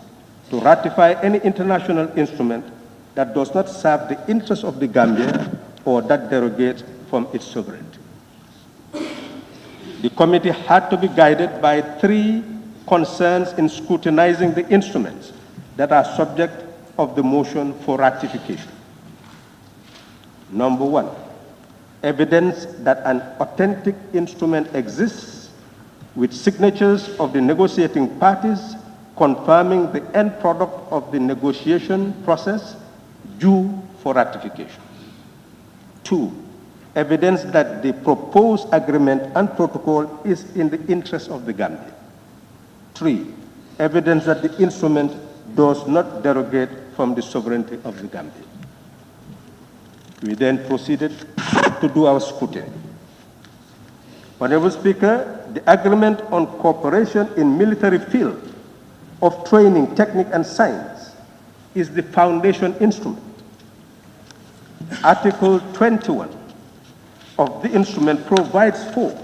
to ratify any international instrument that does not serve the interests of the Gambia or that derogates from its sovereignty. The committee had to be guided by 3 concerns in scrutinizing the instruments that are subject of the motion for ratification. Number 1, evidence that an authentic instrument exists with signatures of the negotiating parties confirming the end product of the negotiation process due for ratification. 2, evidence that the proposed agreement and protocol is in the interest of the Gambia. 3, evidence that the instrument does not derogate from the sovereignty of the Gambia. We then proceeded to do our scrutiny. Honorable Speaker, the agreement on cooperation in military field of training, technique, and science is the foundation instrument. Article 21 of the instrument provides for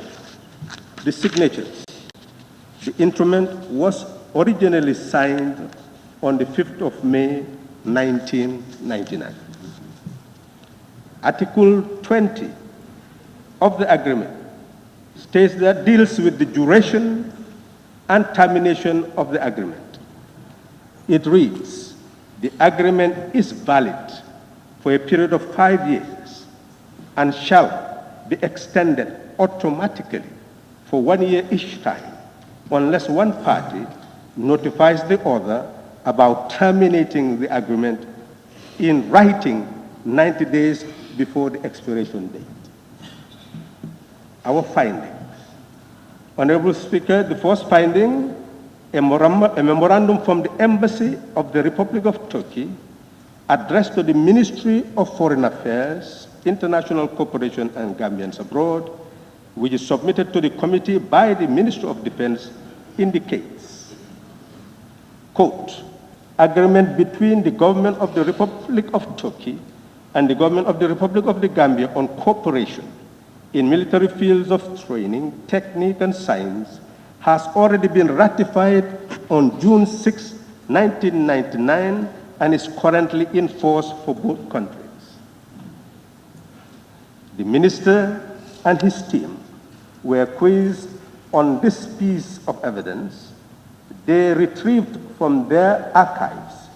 the signatures. The instrument was originally signed on the 5th of May, 1999. Article 20 of the agreement states that deals with the duration and termination of the agreement. It reads, the agreement is valid for a period of 5 years and shall be extended automatically for 1 year each time, unless one party notifies the other about terminating the agreement in writing 90 days before the expiration date. Our findings. Honorable Speaker, the first finding, a memorandum from the Embassy of the Republic of Turkey addressed to the Ministry of Foreign Affairs, International Cooperation and Gambians Abroad, which is submitted to the committee by the Ministry of Defense, indicates, quote, agreement between the government of the Republic of Turkey and the government of the Republic of the Gambia on cooperation in military fields of training, technique, and science has already been ratified on June 6, 1999, and is currently in force for both countries. The minister and his team were quizzed on this piece of evidence. They retrieved from their archives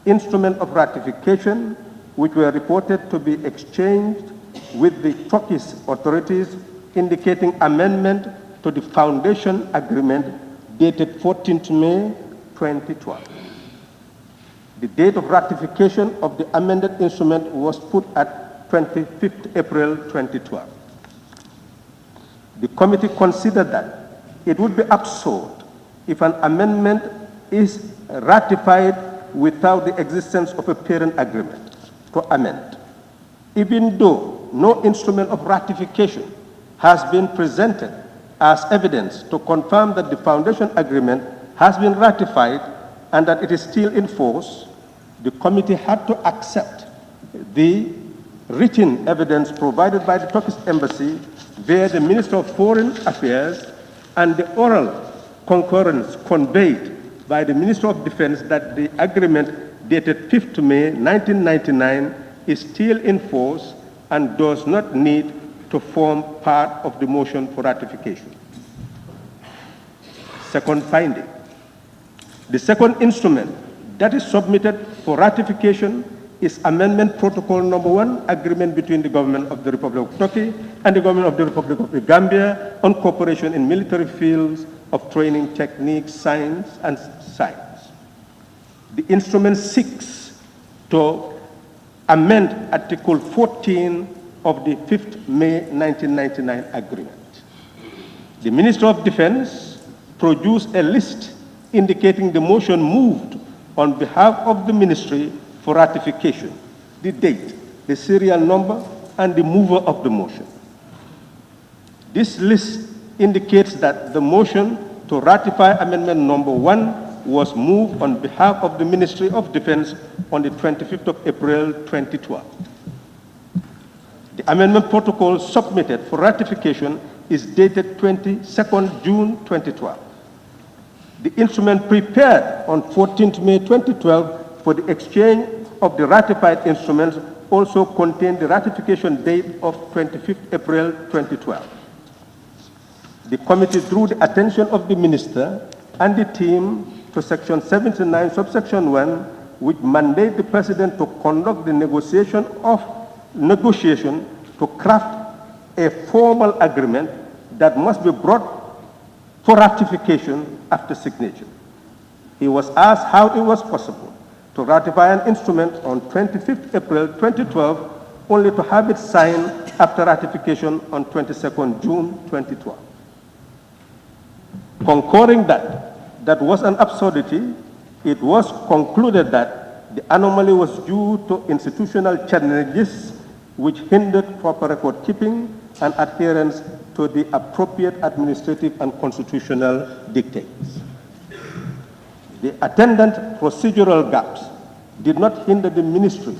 instruments of ratification which were reported to be exchanged with the Turkish authorities, indicating amendment to the foundation agreement dated 14th May 2012. The date of ratification of the amended instrument was put at 25th April 2012. The committee considered that it would be absurd if an amendment is ratified without the existence of a parent agreement to amend. Even though no instrument of ratification has been presented as evidence to confirm that the foundation agreement has been ratified and that it is still in force, the committee had to accept the written evidence provided by the Turkish Embassy via the Minister of Foreign Affairs and the oral concurrence conveyed by the Minister of Defense that the agreement dated 5th May 1999 is still in force and does not need to form part of the motion for ratification. Second finding, the second instrument that is submitted for ratification is Amendment Protocol Number 1, agreement between the government of the Republic of Turkey and the government of the Republic of the Gambia on cooperation in military fields of training, technique, science, and science. The instrument seeks to amend Article 14 of the 5th May 1999 agreement. The Minister of Defense produced a list indicating the motion moved on behalf of the ministry for ratification, the date, the serial number, and the mover of the motion. This list indicates that the motion to ratify Amendment Number 1 was moved on behalf of the Ministry of Defense on the 25th of April 2012. The amendment protocol submitted for ratification is dated 22nd June 2012. The instrument prepared on 14th May 2012 for the exchange of the ratified instruments also contained the ratification date of 25th April 2012. the committee drew the attention of the minister and the team to Section 79, subsection 1, which mandate the President to conduct the negotiation to craft a formal agreement that must be brought for ratification after signature. He was asked how it was possible to ratify an instrument on 25th April 2012, only to have it signed after ratification on 22nd June 2012. Concurring that was an absurdity, it was concluded that the anomaly was due to institutional challenges which hindered proper record keeping and adherence to the appropriate administrative and constitutional dictates. The attendant procedural gaps did not hinder the ministry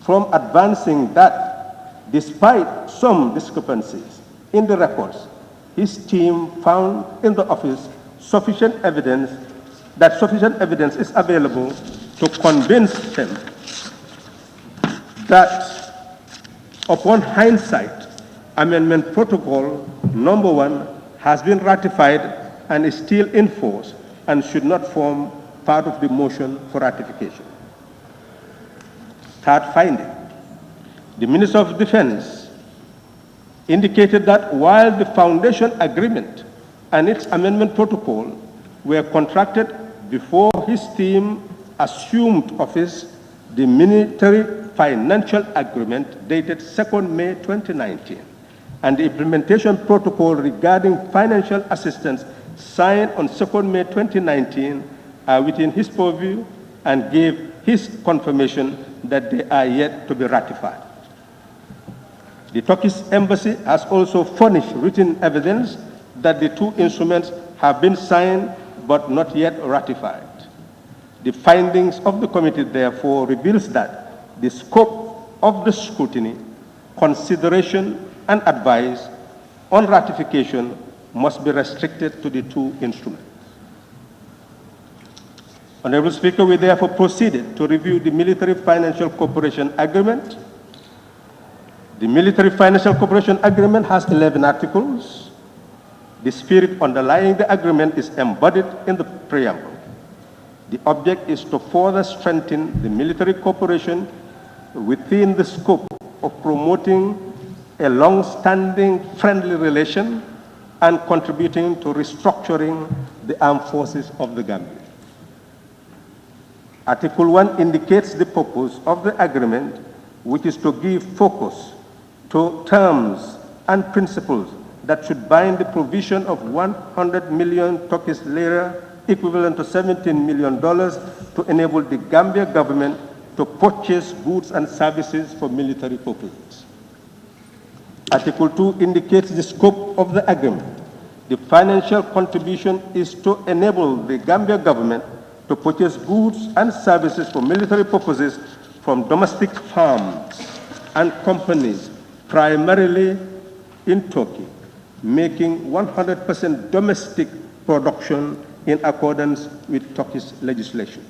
from advancing that, despite some discrepancies in the records, his team found in the office sufficient evidence is available to convince him that, upon hindsight, Amendment Protocol number 1 has been ratified and is still in force and should not form part of the motion for ratification. Third finding, the Minister of Defense indicated that while the Foundation Agreement and its amendment protocol were contracted before his team assumed office, the Military Financial Agreement dated 2nd May 2019 and the implementation protocol regarding financial assistance signed on 2nd May 2019 are within his purview and gave his confirmation that they are yet to be ratified. The Turkish embassy has also furnished written evidence that the two instruments have been signed but not yet ratified. The findings of the committee therefore reveals that the scope of the scrutiny, consideration, and advice on ratification must be restricted to the two instruments. Honorable Speaker, we therefore proceeded to review the Military Financial Cooperation Agreement. The Military Financial Cooperation Agreement has 11 articles. The spirit underlying the agreement is embodied in the preamble. The object is to further strengthen the military cooperation within the scope of promoting a long-standing friendly relation and contributing to restructuring the armed forces of the Gambia. Article 1 indicates the purpose of the agreement, which is to give focus to terms and principles that should bind the provision of 100 million Turkish lira, equivalent to $17 million, to enable the Gambia government to purchase goods and services for military purposes. Article 2 indicates the scope of the agreement. The financial contribution is to enable the Gambia government to purchase goods and services for military purposes from domestic firms and companies, primarily in Turkey, making 100% domestic production in accordance with Turkish legislation.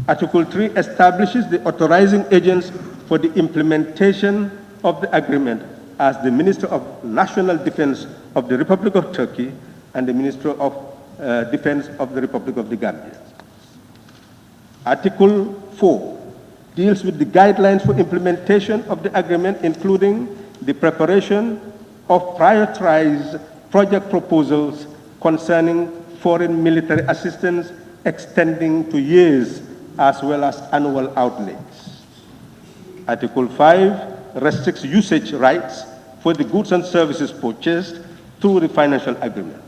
Article 3 establishes the authorizing agents for the implementation of the agreement as the Minister of National Defense of the Republic of Turkey and the Minister of Defense of the Republic of the Gambia. Article 4 deals with the guidelines for implementation of the agreement, including the preparation of prioritized project proposals concerning foreign military assistance extending to years as well as annual outlays. Article 5 restricts usage rights for the goods and services purchased through the financial agreement.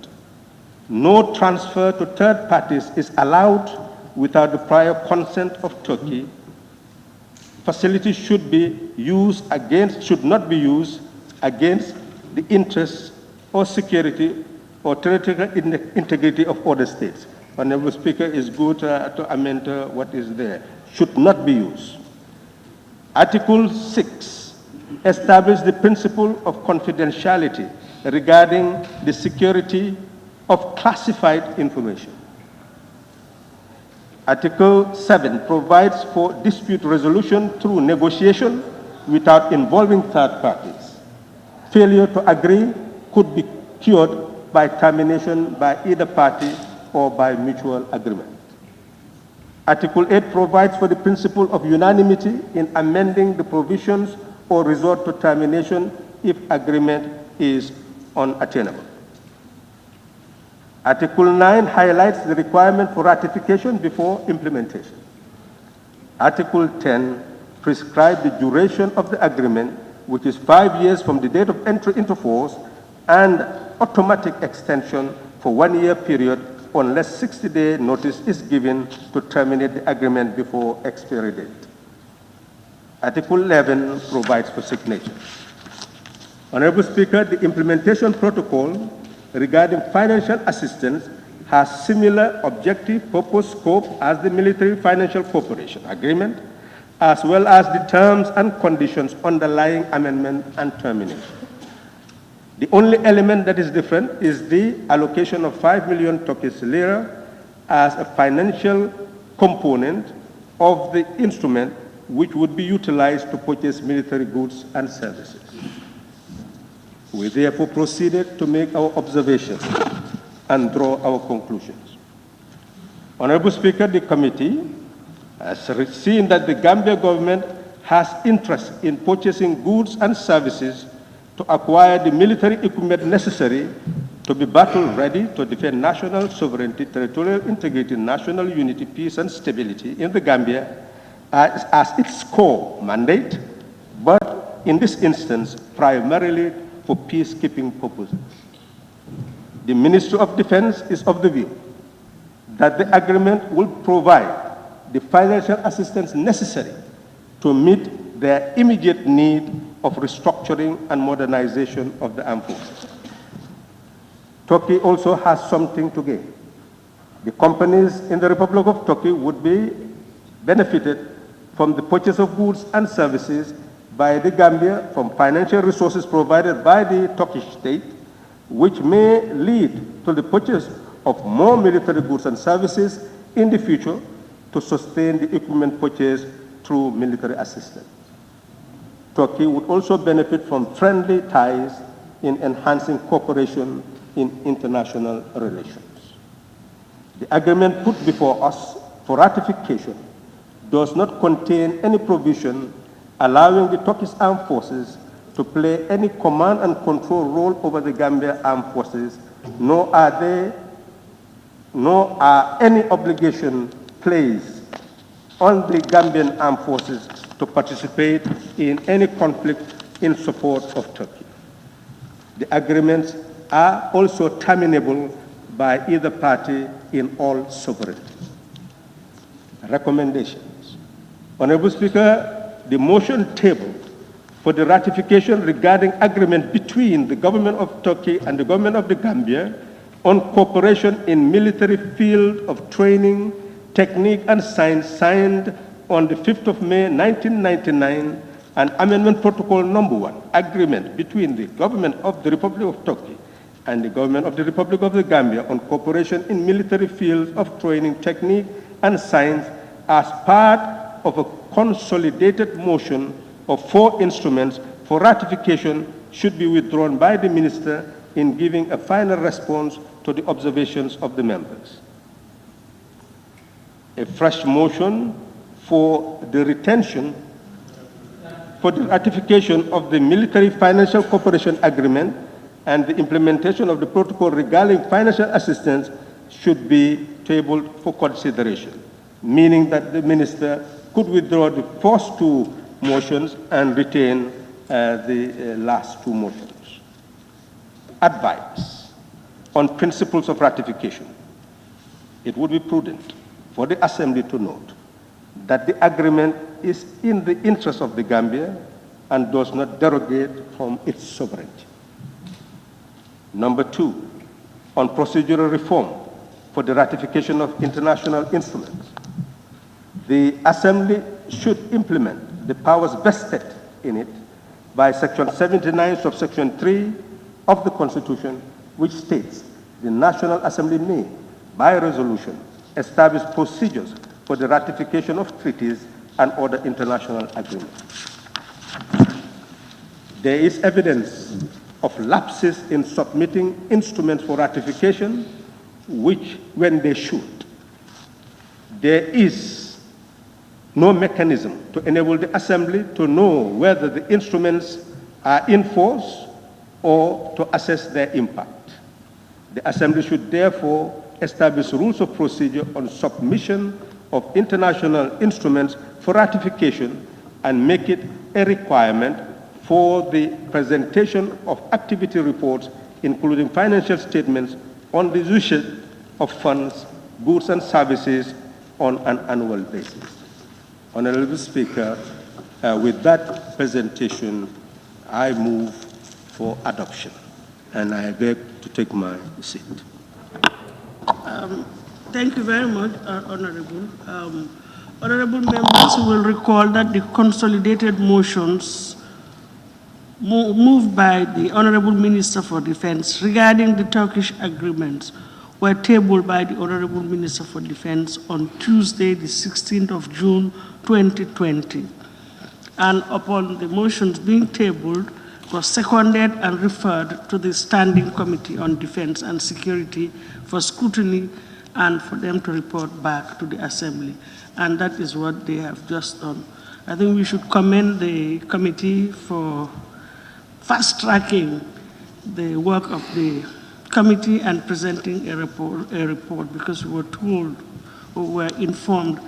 No transfer to third parties is allowed without the prior consent of Turkey. Facilities should not be used against the interests or security or territorial integrity of other states. Honorable Speaker, it's good to amend what is there. Should not be used. Article 6 establishes the principle of confidentiality regarding the security of classified information. Article 7 provides for dispute resolution through negotiation without involving third parties. Failure to agree could be cured by termination by either party or by mutual agreement. Article 8 provides for the principle of unanimity in amending the provisions or resort to termination if agreement is unattainable. Article 9 highlights the requirement for ratification before implementation. Article 10 prescribes the duration of the agreement, which is 5 years from the date of entry into force, and automatic extension for 1 year period unless 60-day notice is given to terminate the agreement before expiry date. Article 11 provides for signature. Honorable Speaker, the implementation protocol regarding financial assistance has similar objective, purpose, scope as the Military Financial Cooperation Agreement, as well as the terms and conditions underlying amendment and termination. The only element that is different is the allocation of 5 million Turkish lira as a financial component of the instrument which would be utilized to purchase military goods and services. We therefore proceeded to make our observations and draw our conclusions. Honorable Speaker, the committee has seen that the Gambia government has interest in purchasing goods and services to acquire the military equipment necessary to be battle-ready to defend national sovereignty, territorial integrity, national unity, peace, and stability in the Gambia as its core mandate, but in this instance, primarily for peacekeeping purposes. The Ministry of Defense is of the view that the agreement will provide the financial assistance necessary to meet their immediate need of restructuring and modernization of the armed forces. Turkey also has something to gain. The companies in the Republic of Turkey would be benefited from the purchase of goods and services by the Gambia from financial resources provided by the Turkish state, which may lead to the purchase of more military goods and services in the future to sustain the equipment purchase through military assistance. Turkey would also benefit from friendly ties in enhancing cooperation in international relations. The agreement put before us for ratification does not contain any provision allowing the Turkish armed forces to play any command and control role over the Gambia armed forces, nor are any obligation placed on the Gambian armed forces to participate in any conflict in support of Turkey. The agreements are also terminable by either party in all sovereignty. Recommendations. Honorable Speaker, the motion tabled for the ratification regarding agreement between the government of Turkey and the government of the Gambia on cooperation in military field of training, technique, and science signed on the 5th of May, 1999, and Amendment Protocol Number 1, agreement between the government of the Republic of Turkey and the government of the Republic of the Gambia on cooperation in military fields of training, technique, and science as part of a consolidated motion of 4 instruments for ratification should be withdrawn by the Minister in giving a final response to the observations of the members. A fresh motion for the retention for the ratification of the Military Financial Cooperation Agreement and the implementation of the protocol regarding financial assistance should be tabled for consideration, meaning that the Minister could withdraw the first 2 motions and retain the last 2 motions. Advice on principles of ratification. It would be prudent for the Assembly to note that the agreement is in the interest of the Gambia and does not derogate from its sovereignty. Number 2, on procedural reform for the ratification of international instruments. The Assembly should implement the powers vested in it by Section 79, subsection 3 of the Constitution, which states the National Assembly may, by resolution, establish procedures for the ratification of treaties and other international agreements. There is evidence of lapses in submitting instruments for ratification, which when they should. There is no mechanism to enable the Assembly to know whether the instruments are in force or to assess their impact. The Assembly should therefore establish rules of procedure on submission of international instruments for ratification and make it a requirement for the presentation of activity reports, including financial statements on the usage of funds, goods and services on an annual basis. Honorable Speaker, with that presentation, I move for adoption, and I beg to take my seat. Thank you very much, Honorable. Honorable members will recall that the consolidated motions moved by the Honorable Minister for Defense regarding the Turkish agreements were tabled by the Honorable Minister for Defense on Tuesday, the 16th of June, 2020. And upon the motions being tabled, was seconded and referred to the Standing Committee on Defense and Security for scrutiny and for them to report back to the Assembly. And that is what they have just done. I think we should commend the committee for fast-tracking the work of the committee and presenting a report because we were told or were informed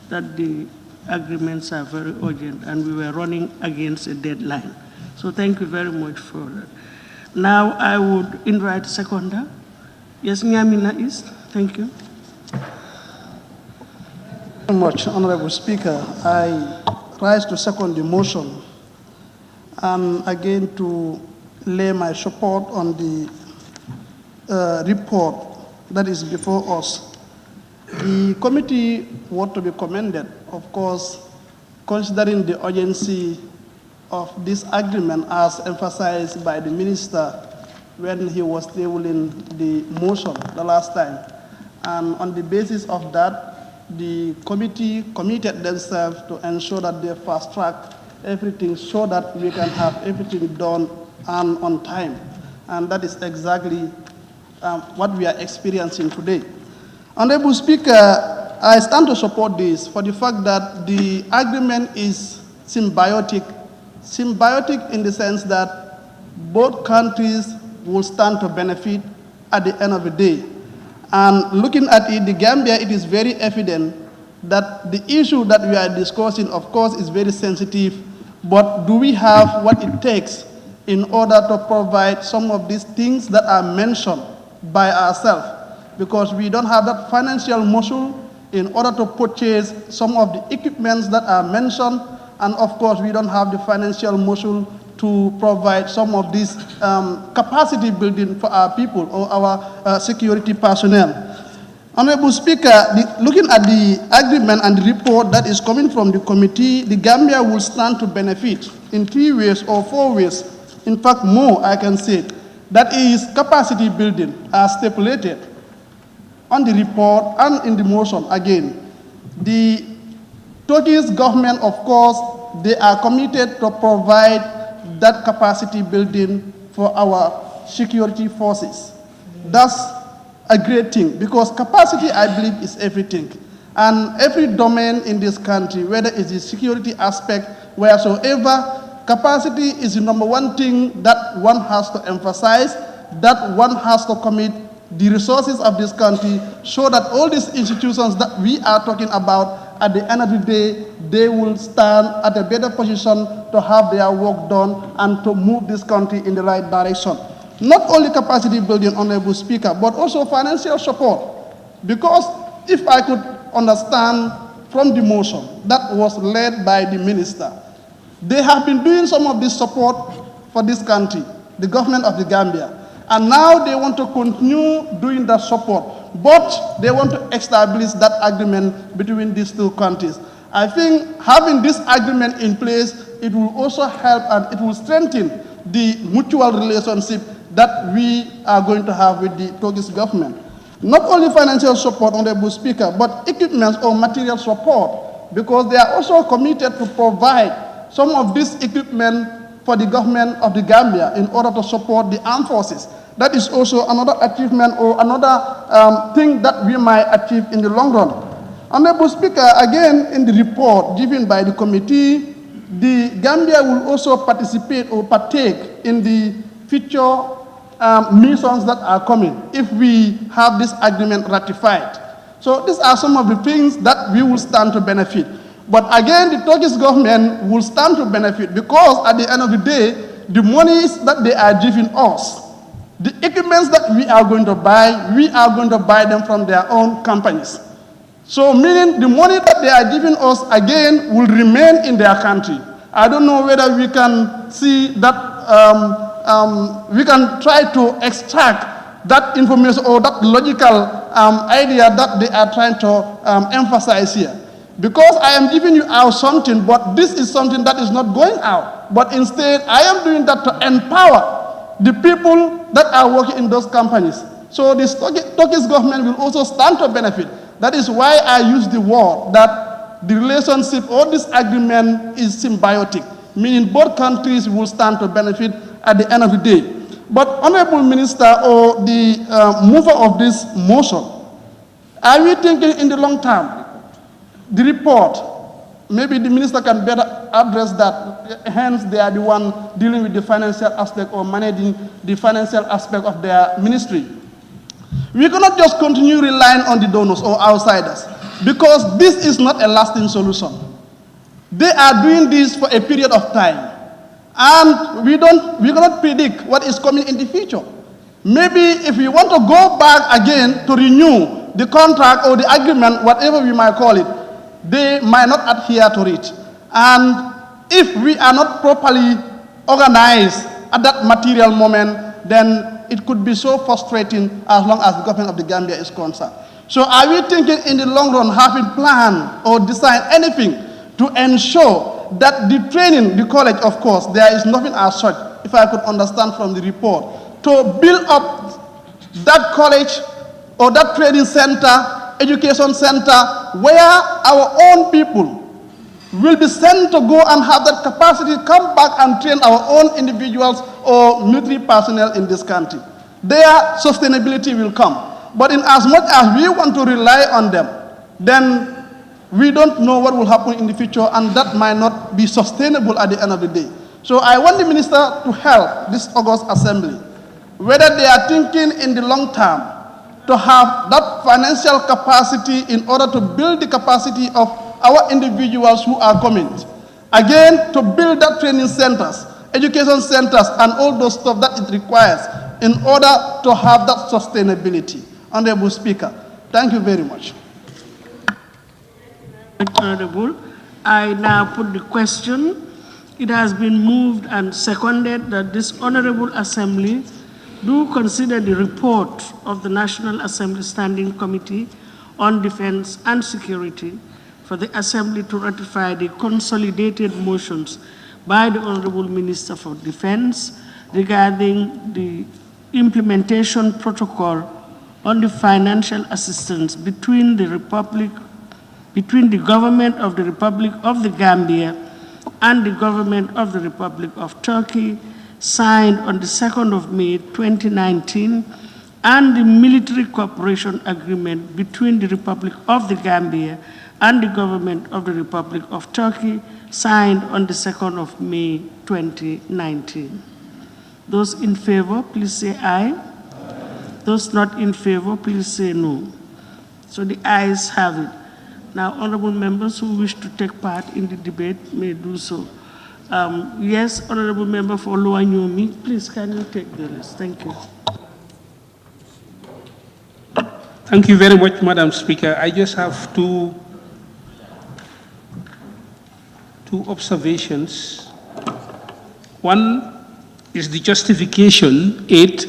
that the agreements are very urgent and we were running against a deadline. So thank you very much for that. Now I would invite seconder. Yes, Nyamina is. Thank you. Very much, Honorable Speaker. I rise to second the motion and again to lay my support on the report that is before us. The committee ought to be commended, of course, considering the urgency of this agreement as emphasized by the minister when he was tabling the motion the last time. And on the basis of that, the committee committed themselves to ensure that they fast-track everything so that we can have everything done and on time. And that is exactly what we are experiencing today. Honorable Speaker, I stand to support this for the fact that the agreement is symbiotic in the sense that both countries will stand to benefit at the end of the day. And looking at it, the Gambia, it is very evident that the issue that we are discussing, of course, is very sensitive, but do we have what it takes in order to provide some of these things that are mentioned by ourselves? Because we don't have that financial muscle in order to purchase some of the equipments that are mentioned, and of course, we don't have the financial muscle to provide some of this capacity building for our people or our security personnel. Honorable Speaker, looking at the agreement and the report that is coming from the committee, the Gambia will stand to benefit in 3 ways or 4 ways. In fact, more, I can say. That is capacity building as stipulated on the report and in the motion again. The Turkish government, of course, they are committed to provide that capacity building for our security forces. That's a great thing because capacity, I believe, is everything. And every domain in this country, whether it's the security aspect, wheresoever, capacity is the #1 thing that one has to emphasize, that one has to commit the resources of this country so that all these institutions that we are talking about, at the end of the day, they will stand at a better position to have their work done and to move this country in the right direction. Not only capacity building, Honorable Speaker, but also financial support. Because if I could understand from the motion that was led by the minister, they have been doing some of this support for this country, the government of the Gambia. And now they want to continue doing that support, but they want to establish that agreement between these two countries. I think having this agreement in place, it will also help and it will strengthen the mutual relationship that we are going to have with the Turkish government. Not only financial support, Honorable Speaker, but equipment or material support, because they are also committed to provide some of this equipment for the government of the Gambia in order to support the armed forces. That is also another achievement or another thing that we might achieve in the long run. Honorable Speaker, again, in the report given by the committee, the Gambia will also participate or partake in the future missions that are coming if we have this agreement ratified. So these are some of the things that we will stand to benefit. But again, the Turkish government will stand to benefit because at the end of the day, the monies that they are giving us, the equipments that we are going to buy them from their own companies. So meaning the money that they are giving us again will remain in their country. I don't know whether we can see that, we can try to extract that information or that logical idea that they are trying to emphasize here. Because I am giving you out something, but this is something that is not going out. But instead, I am doing that to empower the people that are working in those companies. So the Turkish government will also stand to benefit. That is why I use the word that the relationship or this agreement is symbiotic, meaning both countries will stand to benefit at the end of the day. But Honorable Minister or the mover of this motion, are we thinking in the long term? The report, maybe the minister can better address that, hence they are the one dealing with the financial aspect or managing the financial aspect of their ministry. We cannot just continue relying on the donors or outsiders because this is not a lasting solution. They are doing this for a period of time and we cannot predict what is coming in the future. Maybe if we want to go back again to renew the contract or the agreement, whatever we might call it, they might not adhere to it. And if we are not properly organized at that material moment, then it could be so frustrating as long as the government of the Gambia is concerned. So are we thinking in the long run, having planned or designed anything to ensure that the training, the college, of course, there is nothing as such, if I could understand from the report, to build up that college or that training center, education center, where our own people will be sent to go and have that capacity, come back and train our own individuals or military personnel in this country. Their sustainability will come. But in as much as we want to rely on them, then we don't know what will happen in the future, and that might not be sustainable at the end of the day. So I want the minister to help this August Assembly, whether they are thinking in the long term, to have that financial capacity in order to build the capacity of our individuals who are coming. Again, to build that training centers, education centers, and all those stuff that it requires in order to have that sustainability. Honorable Speaker, thank you very much. Honorable, I now put the question. It has been moved and seconded that this Honorable Assembly do consider the report of the National Assembly Standing Committee on Defense and Security for the Assembly to ratify the consolidated motions by the Honorable Minister for Defense regarding the implementation protocol on the financial assistance between the government of the Republic of the Gambia and the government of the Republic of Turkey, signed on the 2nd of May 2019, and the military cooperation agreement between the Republic of the Gambia and the government of the Republic of Turkey, signed on the 2nd of May 2019. Those in favor, please say aye. Those not in favor, please say no. So the ayes have it. Now, honorable members who wish to take part in the debate may do so. Yes, honorable member for Lower Nyomi, please can you take the list? Thank you. Thank you very much, Madam Speaker. I just have two observations. One is the justification 8.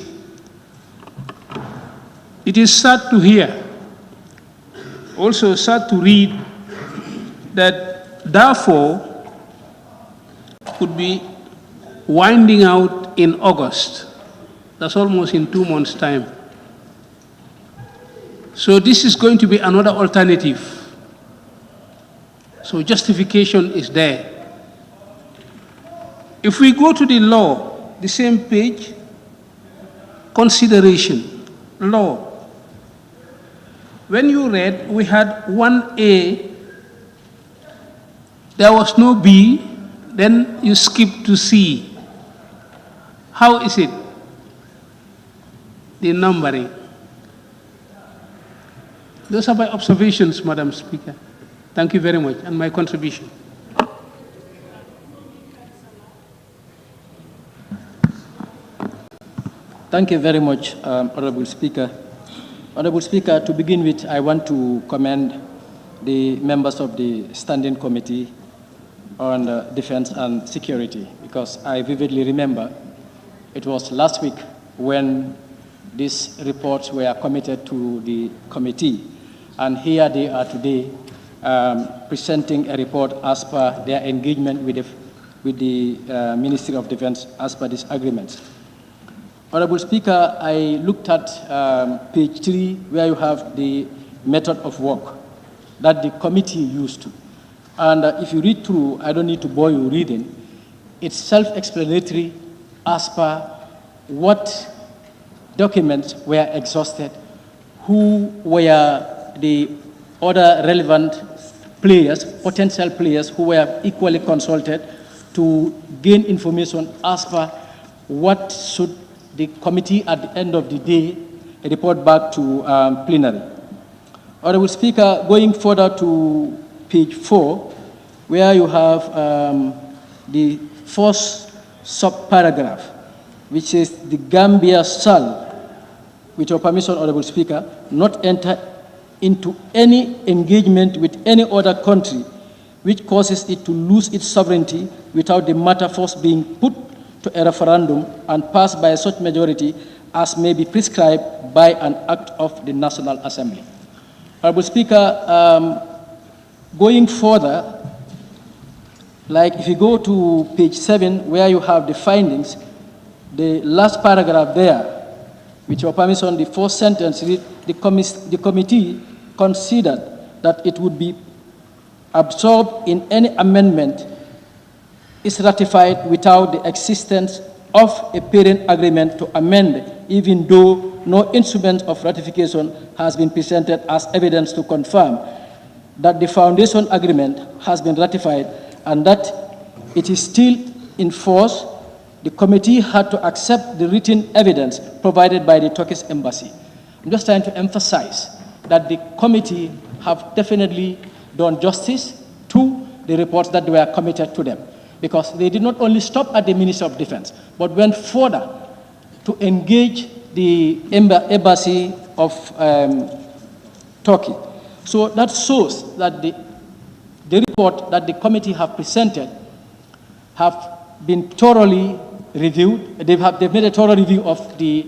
It is sad to hear, also sad to read, that therefore could be winding out in August. That's almost in 2 months' time. So this is going to be another alternative. So justification is there. If we go to the law, the same page, consideration, law. When you read, we had 1A, there was no B, then you skip to C. How is it? The numbering. Those are my observations, Madam Speaker. Thank you very much, and my contribution. Thank you very much, Honorable Speaker. Honorable Speaker, to begin with, I want to commend the members of the Standing Committee on Defense and Security, because I vividly remember it was last week when these reports were committed to the committee, and here they are today presenting a report as per their engagement with the Ministry of Defense as per these agreements. Honorable Speaker, I looked at page 3 where you have the method of work that the committee used to. And if you read through, I don't need to bore you reading, it's self-explanatory as per what documents were exhausted, who were the other relevant players, potential players who were equally consulted to gain information as per what should the committee at the end of the day report back to plenary. Honorable Speaker, going further to page 4, where you have the first sub-paragraph, which is the Gambia shall, with your permission, Honorable Speaker, not enter into any engagement with any other country which causes it to lose its sovereignty without the matter first being put to a referendum and passed by such majority as may be prescribed by an act of the National Assembly. Honorable Speaker, going further, like if you go to page 7 where you have the findings, the last paragraph there, with your permission, the first sentence, the committee considered that it would be absorbed in any amendment is ratified without the existence of a parent agreement to amend, even though no instrument of ratification has been presented as evidence to confirm that the foundation agreement has been ratified and that it is still in force. The committee had to accept the written evidence provided by the Turkish embassy. I'm just trying to emphasize that the committee have definitely done justice to the reports that were committed to them, because they did not only stop at the Ministry of Defense, but went further to engage the embassy of Turkey. So that shows that the report that the committee have presented have been thoroughly reviewed. They've made a thorough review of the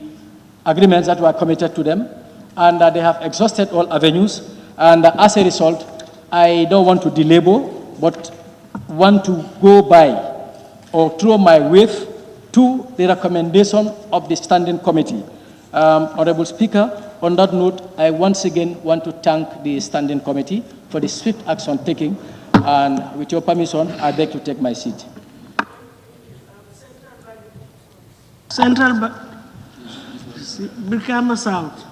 agreements that were committed to them, and they have exhausted all avenues. And as a result, I don't want to belabor, but want to go by or throw my weight to the recommendation of the Standing Committee. Honorable Speaker, on that note, I once again want to thank the Standing Committee for the swift action taking, and with your permission, I beg to take my seat. Central Brikama South.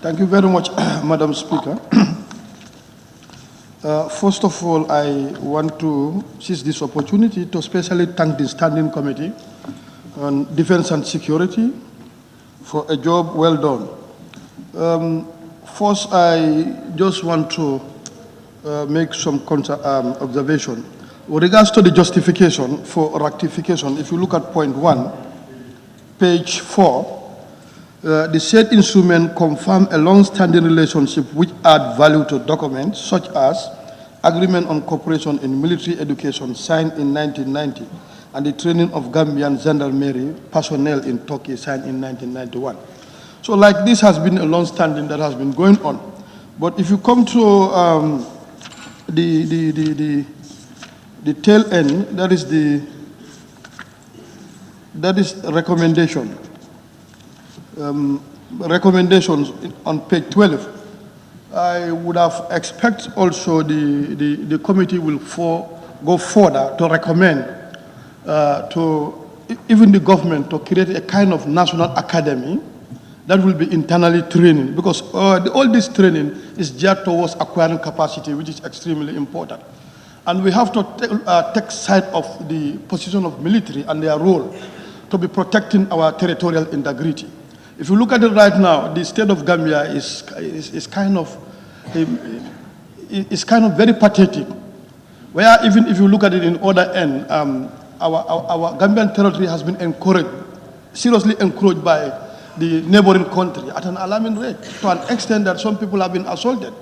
Thank you very much, Madam Speaker. First of all, I want to seize this opportunity to especially thank the Standing Committee on Defense and Security for a job well done. First, I just want to make some observation. With regards to the justification for ratification, if you look at point 1, page 4, the said instrument confirm a long-standing relationship which add value to documents such as Agreement on Cooperation in Military Education signed in 1990 and the training of Gambian gendarmerie personnel in Turkey signed in 1991. So like this has been a long-standing that has been going on. But if you come to the tail end, that is recommendation. Recommendations on page 12. I would have expected also the committee will go further to recommend even the government to create a kind of national academy that will be internally training, because all this training is geared towards acquiring capacity, which is extremely important. And we have to take side of the position of military and their role to be protecting our territorial integrity. If you look at it right now, the state of Gambia is kind of very pathetic, where even if you look at it in other end, our Gambian territory has been seriously encouraged by the neighboring country at an alarming rate, to an extent that some people have been assaulted,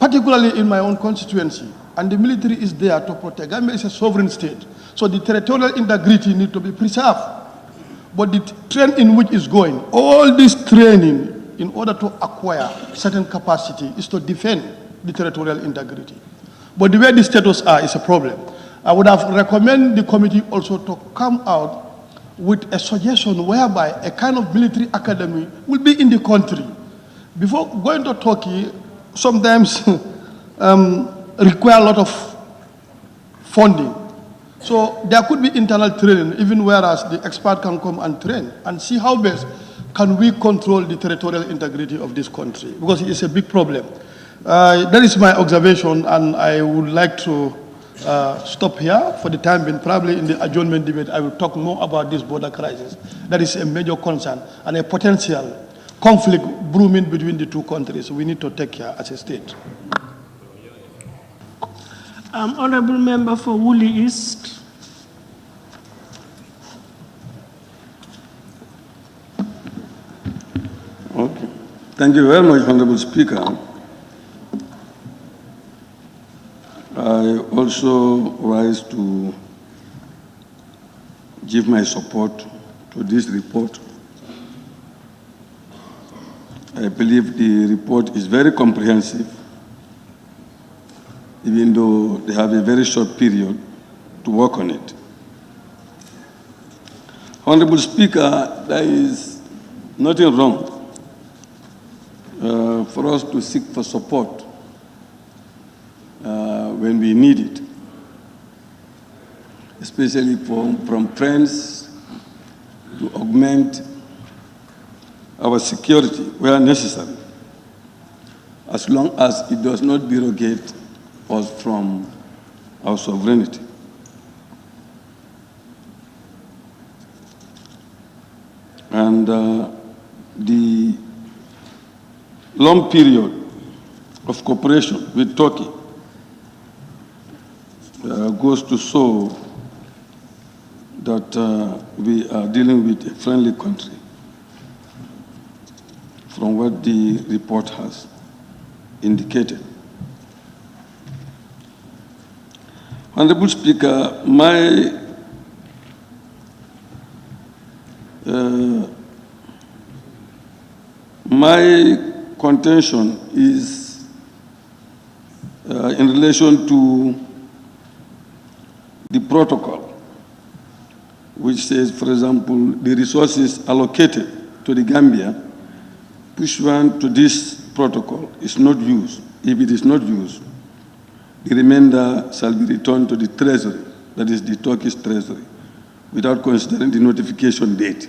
particularly in my own constituency. And the military is there to protect. Gambia is a sovereign state, so the territorial integrity needs to be preserved. But the trend in which is going, all this training in order to acquire certain capacity is to defend the territorial integrity. But the way the status are is a problem. I would have recommended the committee also to come out with a suggestion whereby a kind of military academy will be in the country. Before going to Turkey, sometimes require a lot of funding. So there could be internal training, even whereas the expert can come and train and see how best can we control the territorial integrity of this country, because it is a big problem. That is my observation, and I would like to stop here for the time being. Probably in the adjournment debate, I will talk more about this border crisis. That is a major concern and a potential conflict brewing between the two countries. We need to take care as a state. Honorable Member for Woolly East. Okay. Thank you very much, Honorable Speaker. I also rise to give my support to this report. I believe the report is very comprehensive, even though they have a very short period to work on it. Honorable Speaker, there is nothing wrong for us to seek for support when we need it, especially from friends, to augment our security where necessary, as long as it does not derogate us from our sovereignty. And the long period of cooperation with Turkey goes to show that we are dealing with a friendly country, from what the report has indicated. Honorable Speaker, my contention is in relation to the protocol, which says, for example, the resources allocated to the Gambia pursuant to this protocol is not used. If it is not used, the remainder shall be returned to the Treasury, that is the Turkish Treasury, without considering the notification date.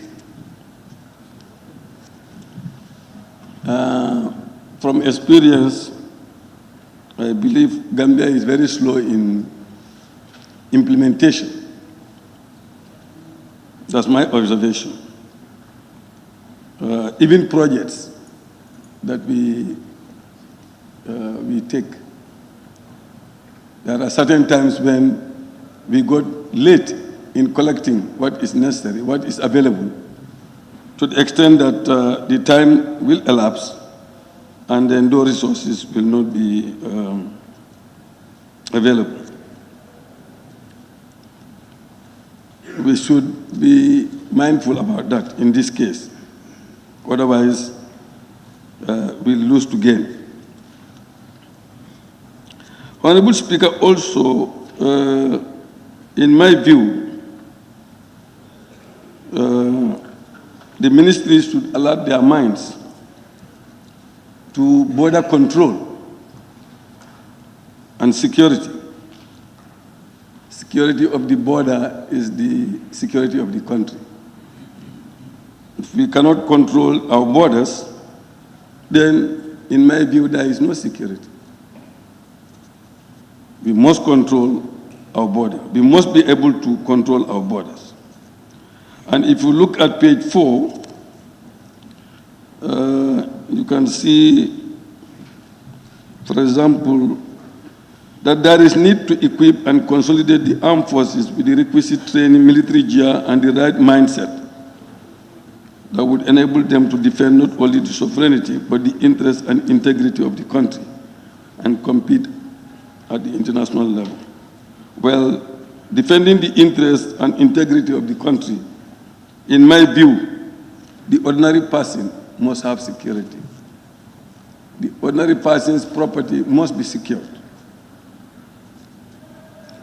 From experience, I believe Gambia is very slow in implementation. That's my observation. Even projects that we take, there are certain times when we got late in collecting what is necessary, what is available, to the extent that the time will elapse and then those resources will not be available. We should be mindful about that in this case. Otherwise, we'll lose to gain. Honorable Speaker, also, in my view, the ministries should alert their minds to border control and security. security of the border is the security of the country. If we cannot control our borders, then in my view, there is no security. We must control our border. We must be able to control our borders. And if you look at page 4, you can see, for example, that there is need to equip and consolidate the armed forces with the requisite training, military gear, and the right mindset that would enable them to defend not only the sovereignty, but the interest and integrity of the country and compete at the international level. Well, defending the interest and integrity of the country, in my view, the ordinary person must have security. The ordinary person's property must be secured.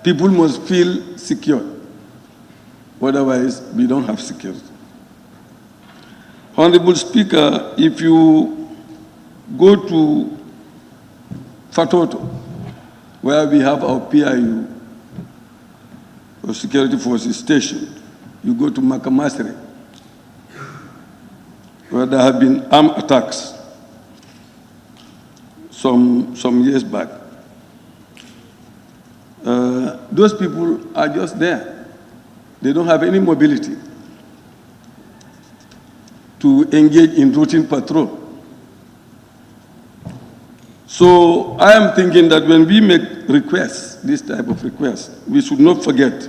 People must feel secure. Otherwise, we don't have security. Honorable Speaker, if you go to Fatoto, where we have our PIU, or security forces station, you go to Makamasere, where there have been armed attacks some years back. Those people are just there. They don't have any mobility to engage in routine patrol. So I am thinking that when we make requests, this type of requests, we should not forget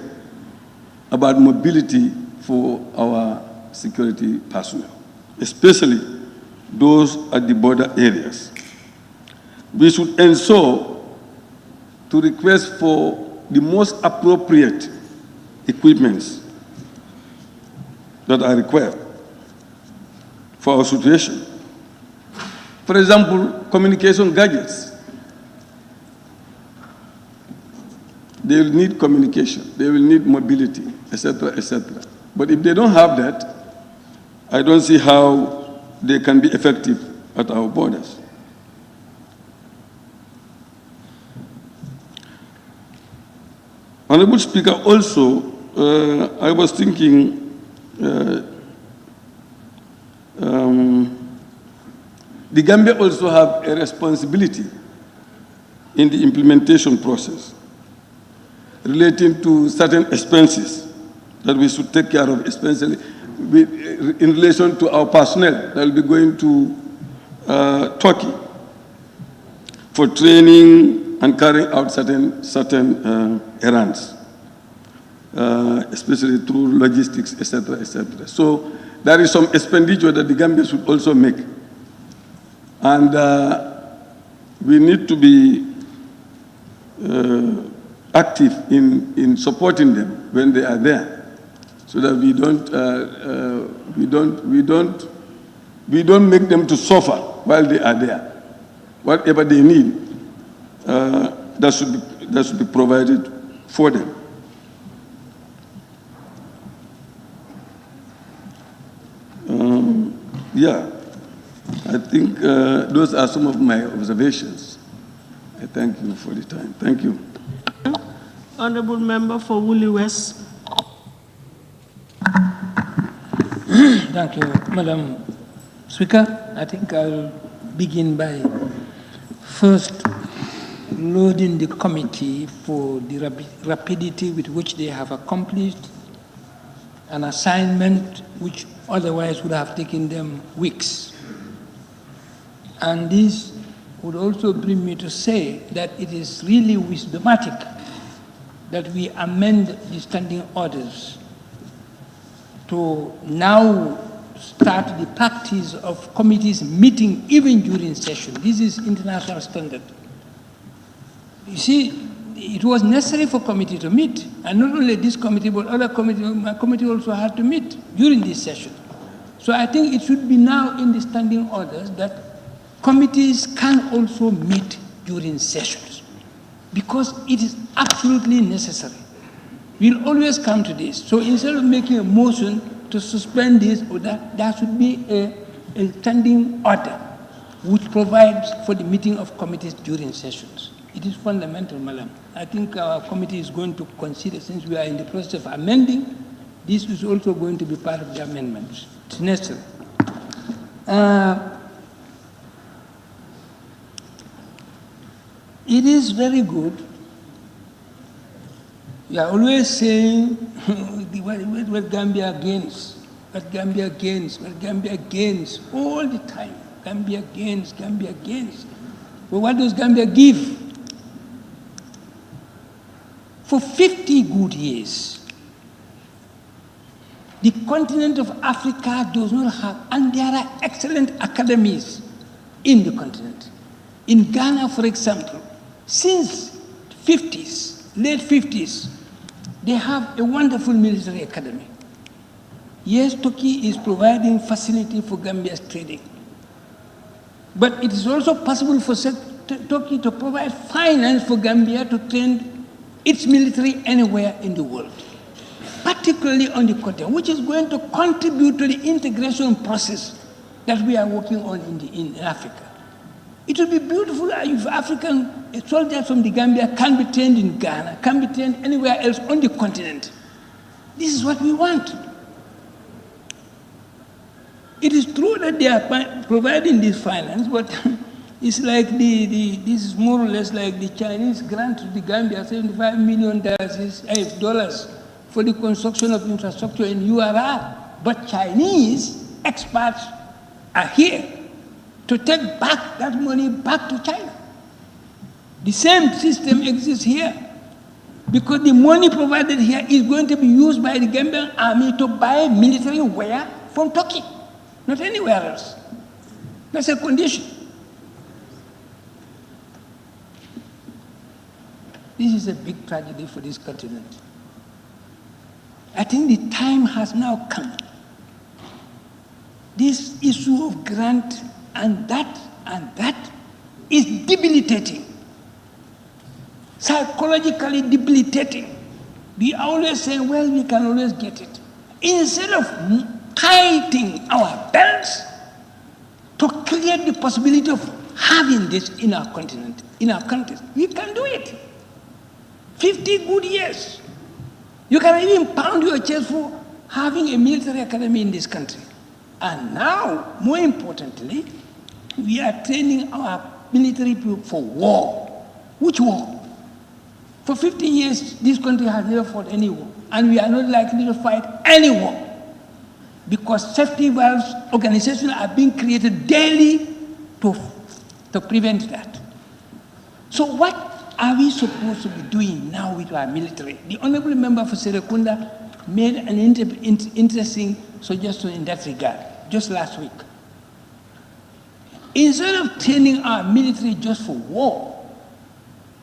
about mobility for our security personnel, especially those at the border areas. We should ensure to request for the most appropriate equipments that are required for our situation. For example, communication gadgets. They will need communication, they will need mobility, etc., etc. But if they don't have that, I don't see how they can be effective at our borders. Honorable Speaker, also, I was thinking the Gambia also have a responsibility in the implementation process relating to certain expenses that we should take care of, especially in relation to our personnel that will be going to Turkey for training and carrying out certain errands, especially through logistics, etc., etc. So there is some expenditure that the Gambia should also make. And we need to be active in supporting them when they are there, so that we don't make them to suffer while they are there. Whatever they need, that should be provided for them. Yeah. I think those are some of my observations. I thank you for the time. Thank you. Honorable Member for Woolly West. Thank you, Madam Speaker. I think I'll begin by first lauding the committee for the rapidity with which they have accomplished an assignment which otherwise would have taken them weeks. And this would also bring me to say that it is really wisdomatic that we amend the standing orders to now start the practice of committees meeting even during session. This is international standard. You see, it was necessary for committee to meet, and not only this committee, but other committee, my committee also had to meet during this session. So I think it should be now in the standing orders that committees can also meet during sessions, because it is absolutely necessary. We'll always come to this. So instead of making a motion to suspend this or that, there should be a standing order which provides for the meeting of committees during sessions. It is fundamental, madam. I think our committee is going to consider, since we are in the process of amending, this is also going to be part of the amendments. It's necessary. It is very good. We are always saying what Gambia gains, what Gambia gains, what Gambia gains, all the time. Gambia gains, Gambia gains. But what does Gambia give? For 50 good years, the continent of Africa does not have, and there are excellent academies in the continent. In Ghana, for example, since 50s, late 50s, they have a wonderful military academy. Yes, Turkey is providing facility for Gambia's trading. But it is also possible for Turkey to provide finance for Gambia to train its military anywhere in the world, particularly on the continent, which is going to contribute to the integration process that we are working on in Africa. It would be beautiful if African soldiers from the Gambia can be trained in Ghana, can be trained anywhere else on the continent. This is what we want. It is true that they are providing this finance, but it's like this is more or less like the Chinese grant to the Gambia, $75 million dollars for the construction of infrastructure in URR. But Chinese experts are here to take back that money back to China. The same system exists here, because the money provided here is going to be used by the Gambian army to buy military wear from Turkey, not anywhere else. That's a condition. This is a big tragedy for this continent. I think the time has now come. This issue of grant and that is debilitating, psychologically debilitating. We always say, well, we can always get it. Instead of tightening our belts to create the possibility of having this in our continent, in our countries, we can do it. 50 good years. You can even pound your chest for having a military academy in this country. And now, more importantly, we are training our military people for war. Which war? For 50 years, this country has never fought any war, and we are not likely to fight any war, because safety valves organizations are being created daily to prevent that. So what are we supposed to be doing now with our military? The Honorable Member for Serekunda made an interesting suggestion in that regard just last week. Instead of training our military just for war,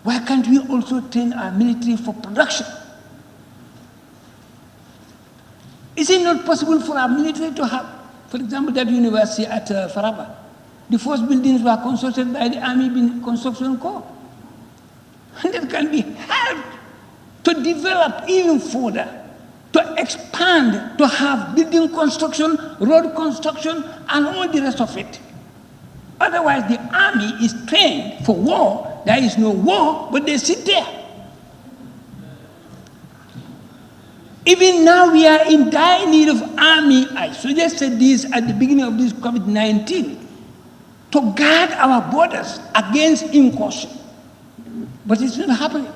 why can't we also train our military for production? Is it not possible for our military to have, for example, that university at Faraba? The first buildings were constructed by the Army Construction Corps. And that can be helped to develop even further, to expand, to have building construction, road construction, and all the rest of it. Otherwise, the army is trained for war. There is no war, but they sit there. Even now, we are in dire need of army. I suggested this at the beginning of this COVID-19, to guard our borders against incursion. But it's not happening.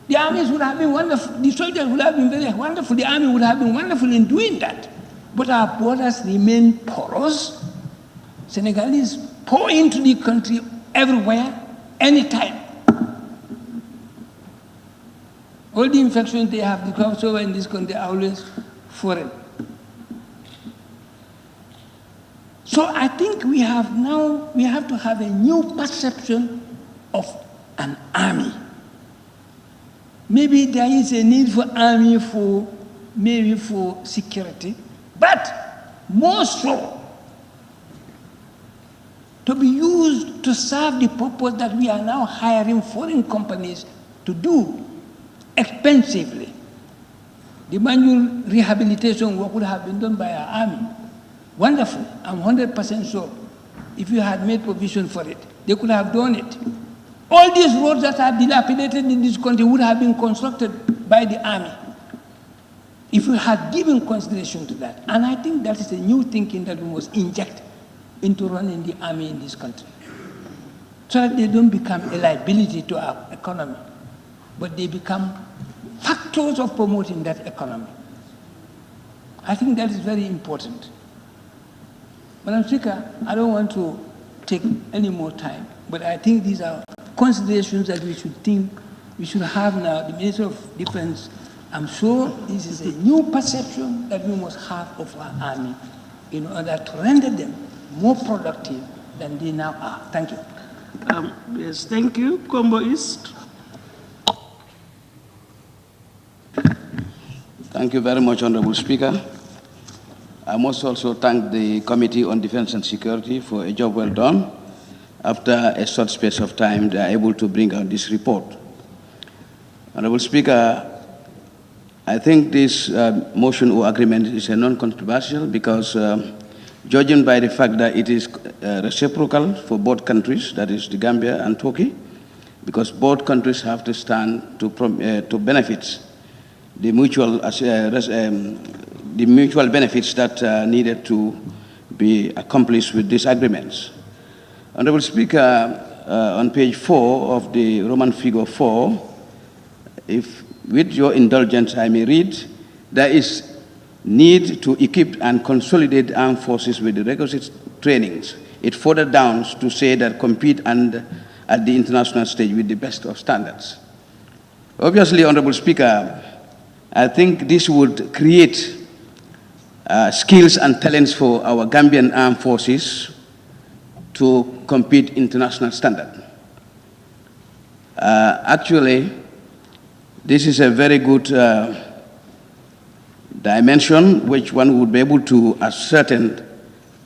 The armies would have been wonderful. The soldiers would have been very wonderful. The army would have been wonderful in doing that. But our borders remain porous. Senegalese pour into the country everywhere, anytime. All the infections they have developed over in this country are always foreign. So I think we have to have a new perception of an army. Maybe there is a need for army for security, but more so to be used to serve the purpose that we are now hiring foreign companies to do expensively. The manual rehabilitation work would have been done by our army. Wonderful. I'm 100% sure if you had made provision for it. They could have done it. All these roads that are dilapidated in this country would have been constructed by the army if we had given consideration to that. And I think that is a new thinking that we must inject into running the army in this country, so that they don't become a liability to our economy, but they become factors of promoting that economy. I think that is very important. Madam Speaker, I don't want to take any more time, but I think these are considerations that we should have now. The Minister of Defense, I'm sure this is a new perception that we must have of our army in order to render them more productive than they now are. Thank you. Yes, thank you. Combo East. Thank you very much, Honorable Speaker. I must also thank the Committee on Defense and Security for a job well done. After a short space of time, they are able to bring out this report. Honorable Speaker, I think this motion or agreement is a non-controversial because judging by the fact that it is reciprocal for both countries, that is the Gambia and Turkey, because both countries have to stand to benefit the mutual benefits that are needed to be accomplished with these agreements. Honorable Speaker, on page 4 of the Roman figure 4, if with your indulgence I may read, there is need to equip and consolidate armed forces with the requisite trainings. It further down to say that compete at the international stage with the best of standards. Obviously, Honorable Speaker, I think this would create skills and talents for our Gambian armed forces to compete international standard. Actually, this is a very good dimension which one would be able to ascertain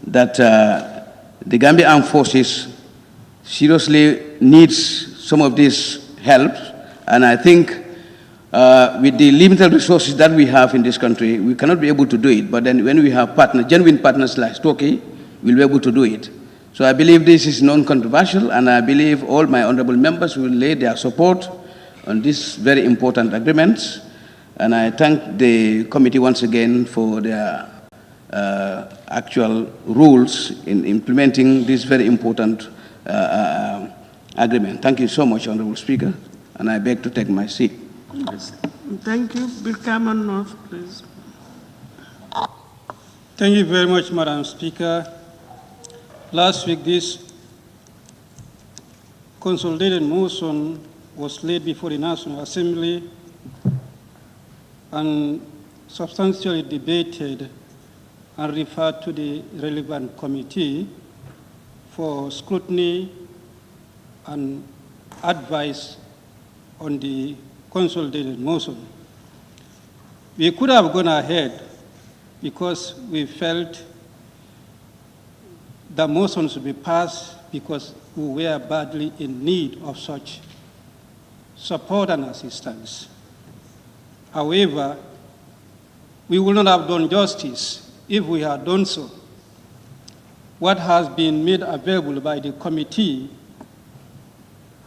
that the Gambia Armed Forces seriously needs some of this help, and I think with the limited resources that we have in this country, we cannot be able to do it, but then when we have genuine partners like Turkey, we'll be able to do it. So I believe this is non-controversial, and I believe all my honorable members will lay their support on this very important agreements. And I thank the committee once again for their actual rules in implementing this very important agreement. Thank you so much, Honorable Speaker, and I beg to take my seat. Yes. Thank you. Bill Cameron North, please. Thank you very much, Madam Speaker. Last week, this consolidated motion was laid before the National Assembly and substantially debated and referred to the relevant committee for scrutiny and advice on the consolidated motion. We could have gone ahead because we felt the motion should be passed because we were badly in need of such support and assistance. However, we would not have done justice if we had done so. What has been made available by the committee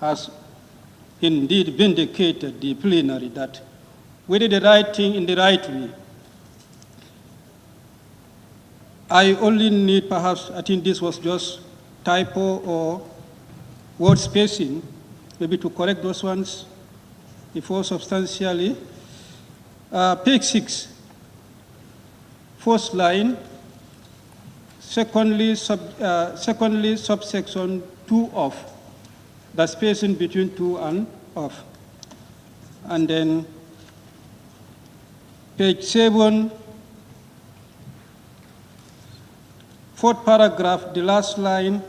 has indeed vindicated the plenary that we did the right thing in the right way. I only need perhaps, I think this was just typo or word spacing, maybe to correct those ones before substantially. Page 6, first line, secondly, subsection 2 of, the spacing between 2 and of. And then page 7, fourth paragraph, the last line,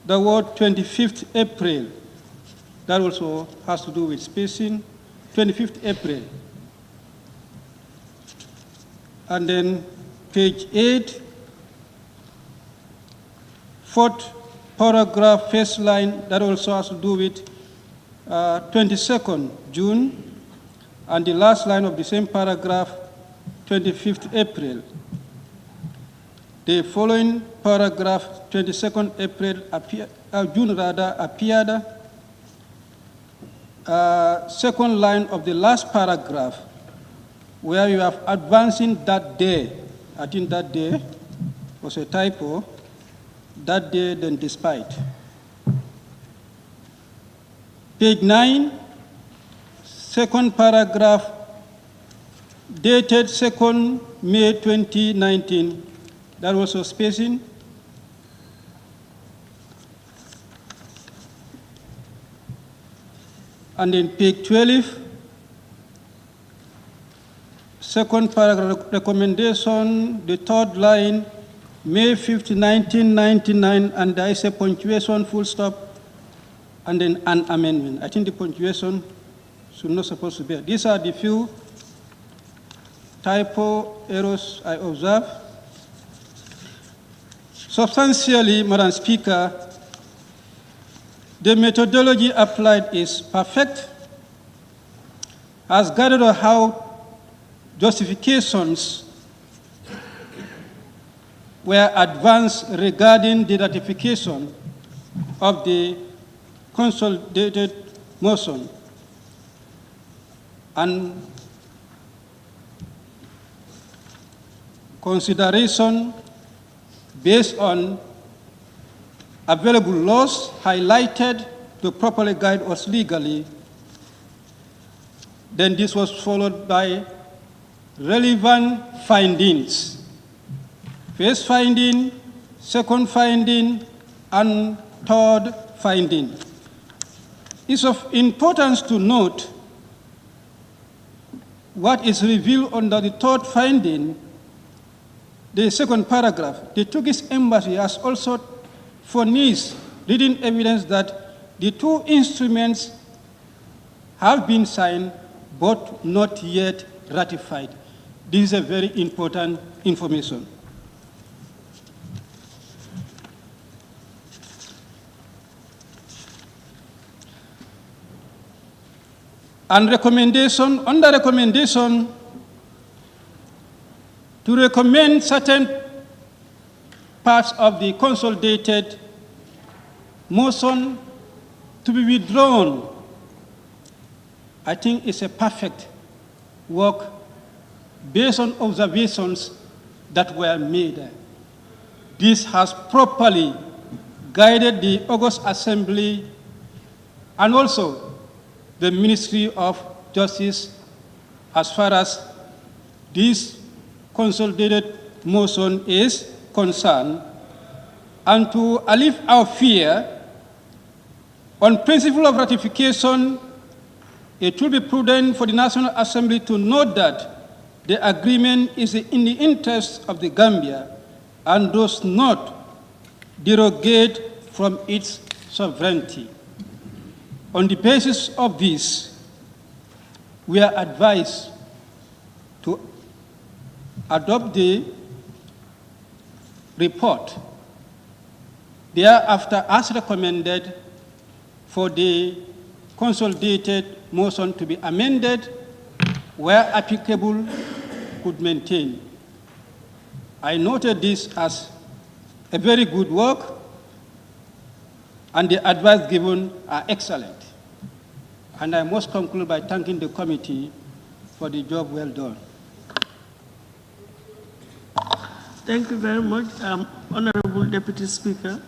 the word 25th April. That also has to do with spacing, 25th April. And then page 8, fourth paragraph, first line, that also has to do with 22nd June, and the last line of the same paragraph, 25th April. the following paragraph, 22nd June appeared. Second line of the last paragraph, where you have advancing that day. I think that day was a typo. That day, then despite. Page 9, second paragraph, dated 2nd May 2019. That was a spacing. And then page 12, second paragraph, recommendation, the third line, May 5th, 1999, and there is a punctuation, full stop, and then an amendment. I think the punctuation should not supposed to be. These are the few typo errors I observe. Substantially, Madam Speaker, the methodology applied is perfect, as guided on how justifications were advanced regarding the ratification of the consolidated motion, and consideration based on available laws highlighted to properly guide us legally. Then this was followed by relevant findings. First finding, second finding, and third finding. It's of importance to note what is revealed under the third finding, the second paragraph. The Turkish embassy has also furnished leading evidence that the two instruments have been signed but not yet ratified. This is a very important information. And recommendation, under recommendation, to recommend certain parts of the consolidated motion to be withdrawn, I think it's a perfect work based on observations that were made. This has properly guided the August Assembly and also the Ministry of Justice as far as this consolidated motion is concerned, and to allay our fear on principle of ratification, it will be prudent for the National Assembly to note that the agreement is in the interest of the Gambia and does not derogate from its sovereignty. On the basis of this, we are advised to adopt the report. Thereafter, as recommended, for the consolidated motion to be amended, where applicable, could maintain. I noted this as a very good work, and the advice given are excellent. And I must conclude by thanking the committee for the job well done. Thank you very much, Honorable Deputy Speaker.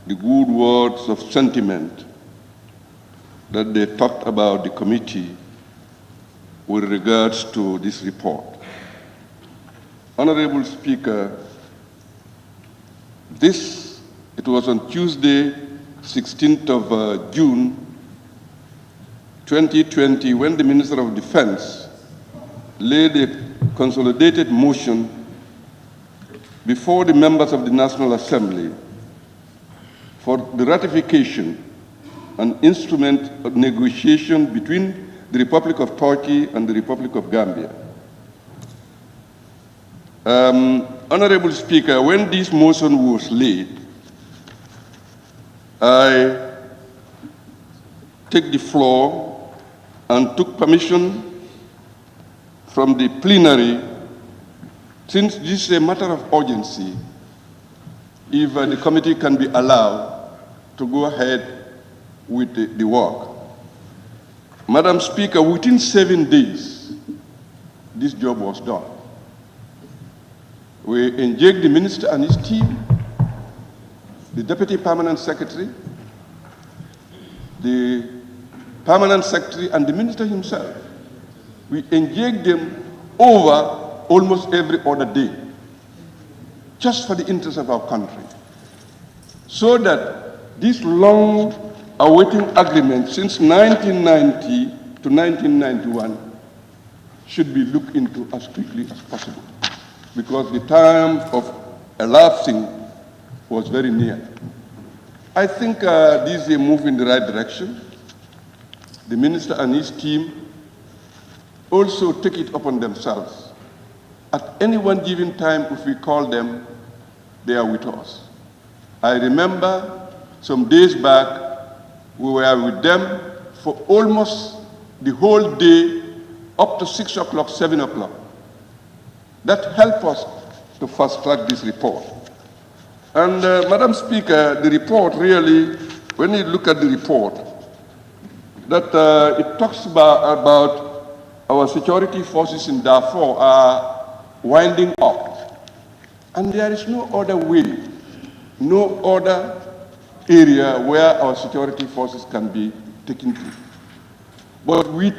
The good words of sentiment that they talked about the committee with regards to this report. Honorable Speaker, it was on Tuesday, 16th of June, 2020, when the Minister of Defense laid a consolidated motion before the members of the National Assembly for the ratification and instrument of negotiation between the Republic of Turkey and the Republic of Gambia. Honorable Speaker, when this motion was laid, I take the floor and took permission from the plenary, since this is a matter of urgency, if the committee can be allowed to go ahead with the work. Madam Speaker, within 7 days, this job was done. We engaged the minister and his team, the Deputy Permanent Secretary, the Permanent Secretary, and the minister himself. We engaged them over almost every other day, just for the interest of our country, so that this long-awaiting agreement since 1990 to 1991 should be looked into as quickly as possible, because the time of elapsing was very near. I think this is a move in the right direction. The minister and his team also take it upon themselves. At any one given time, if we call them, they are with us. I remember some days back, we were with them for almost the whole day, up to 6 o'clock, 7 o'clock. That helped us to fast-track this report. And Madam Speaker, the report really, when you look at the report, that it talks about our security forces in Darfur are winding up. And there is no other way, no other area where our security forces can be taken to. But we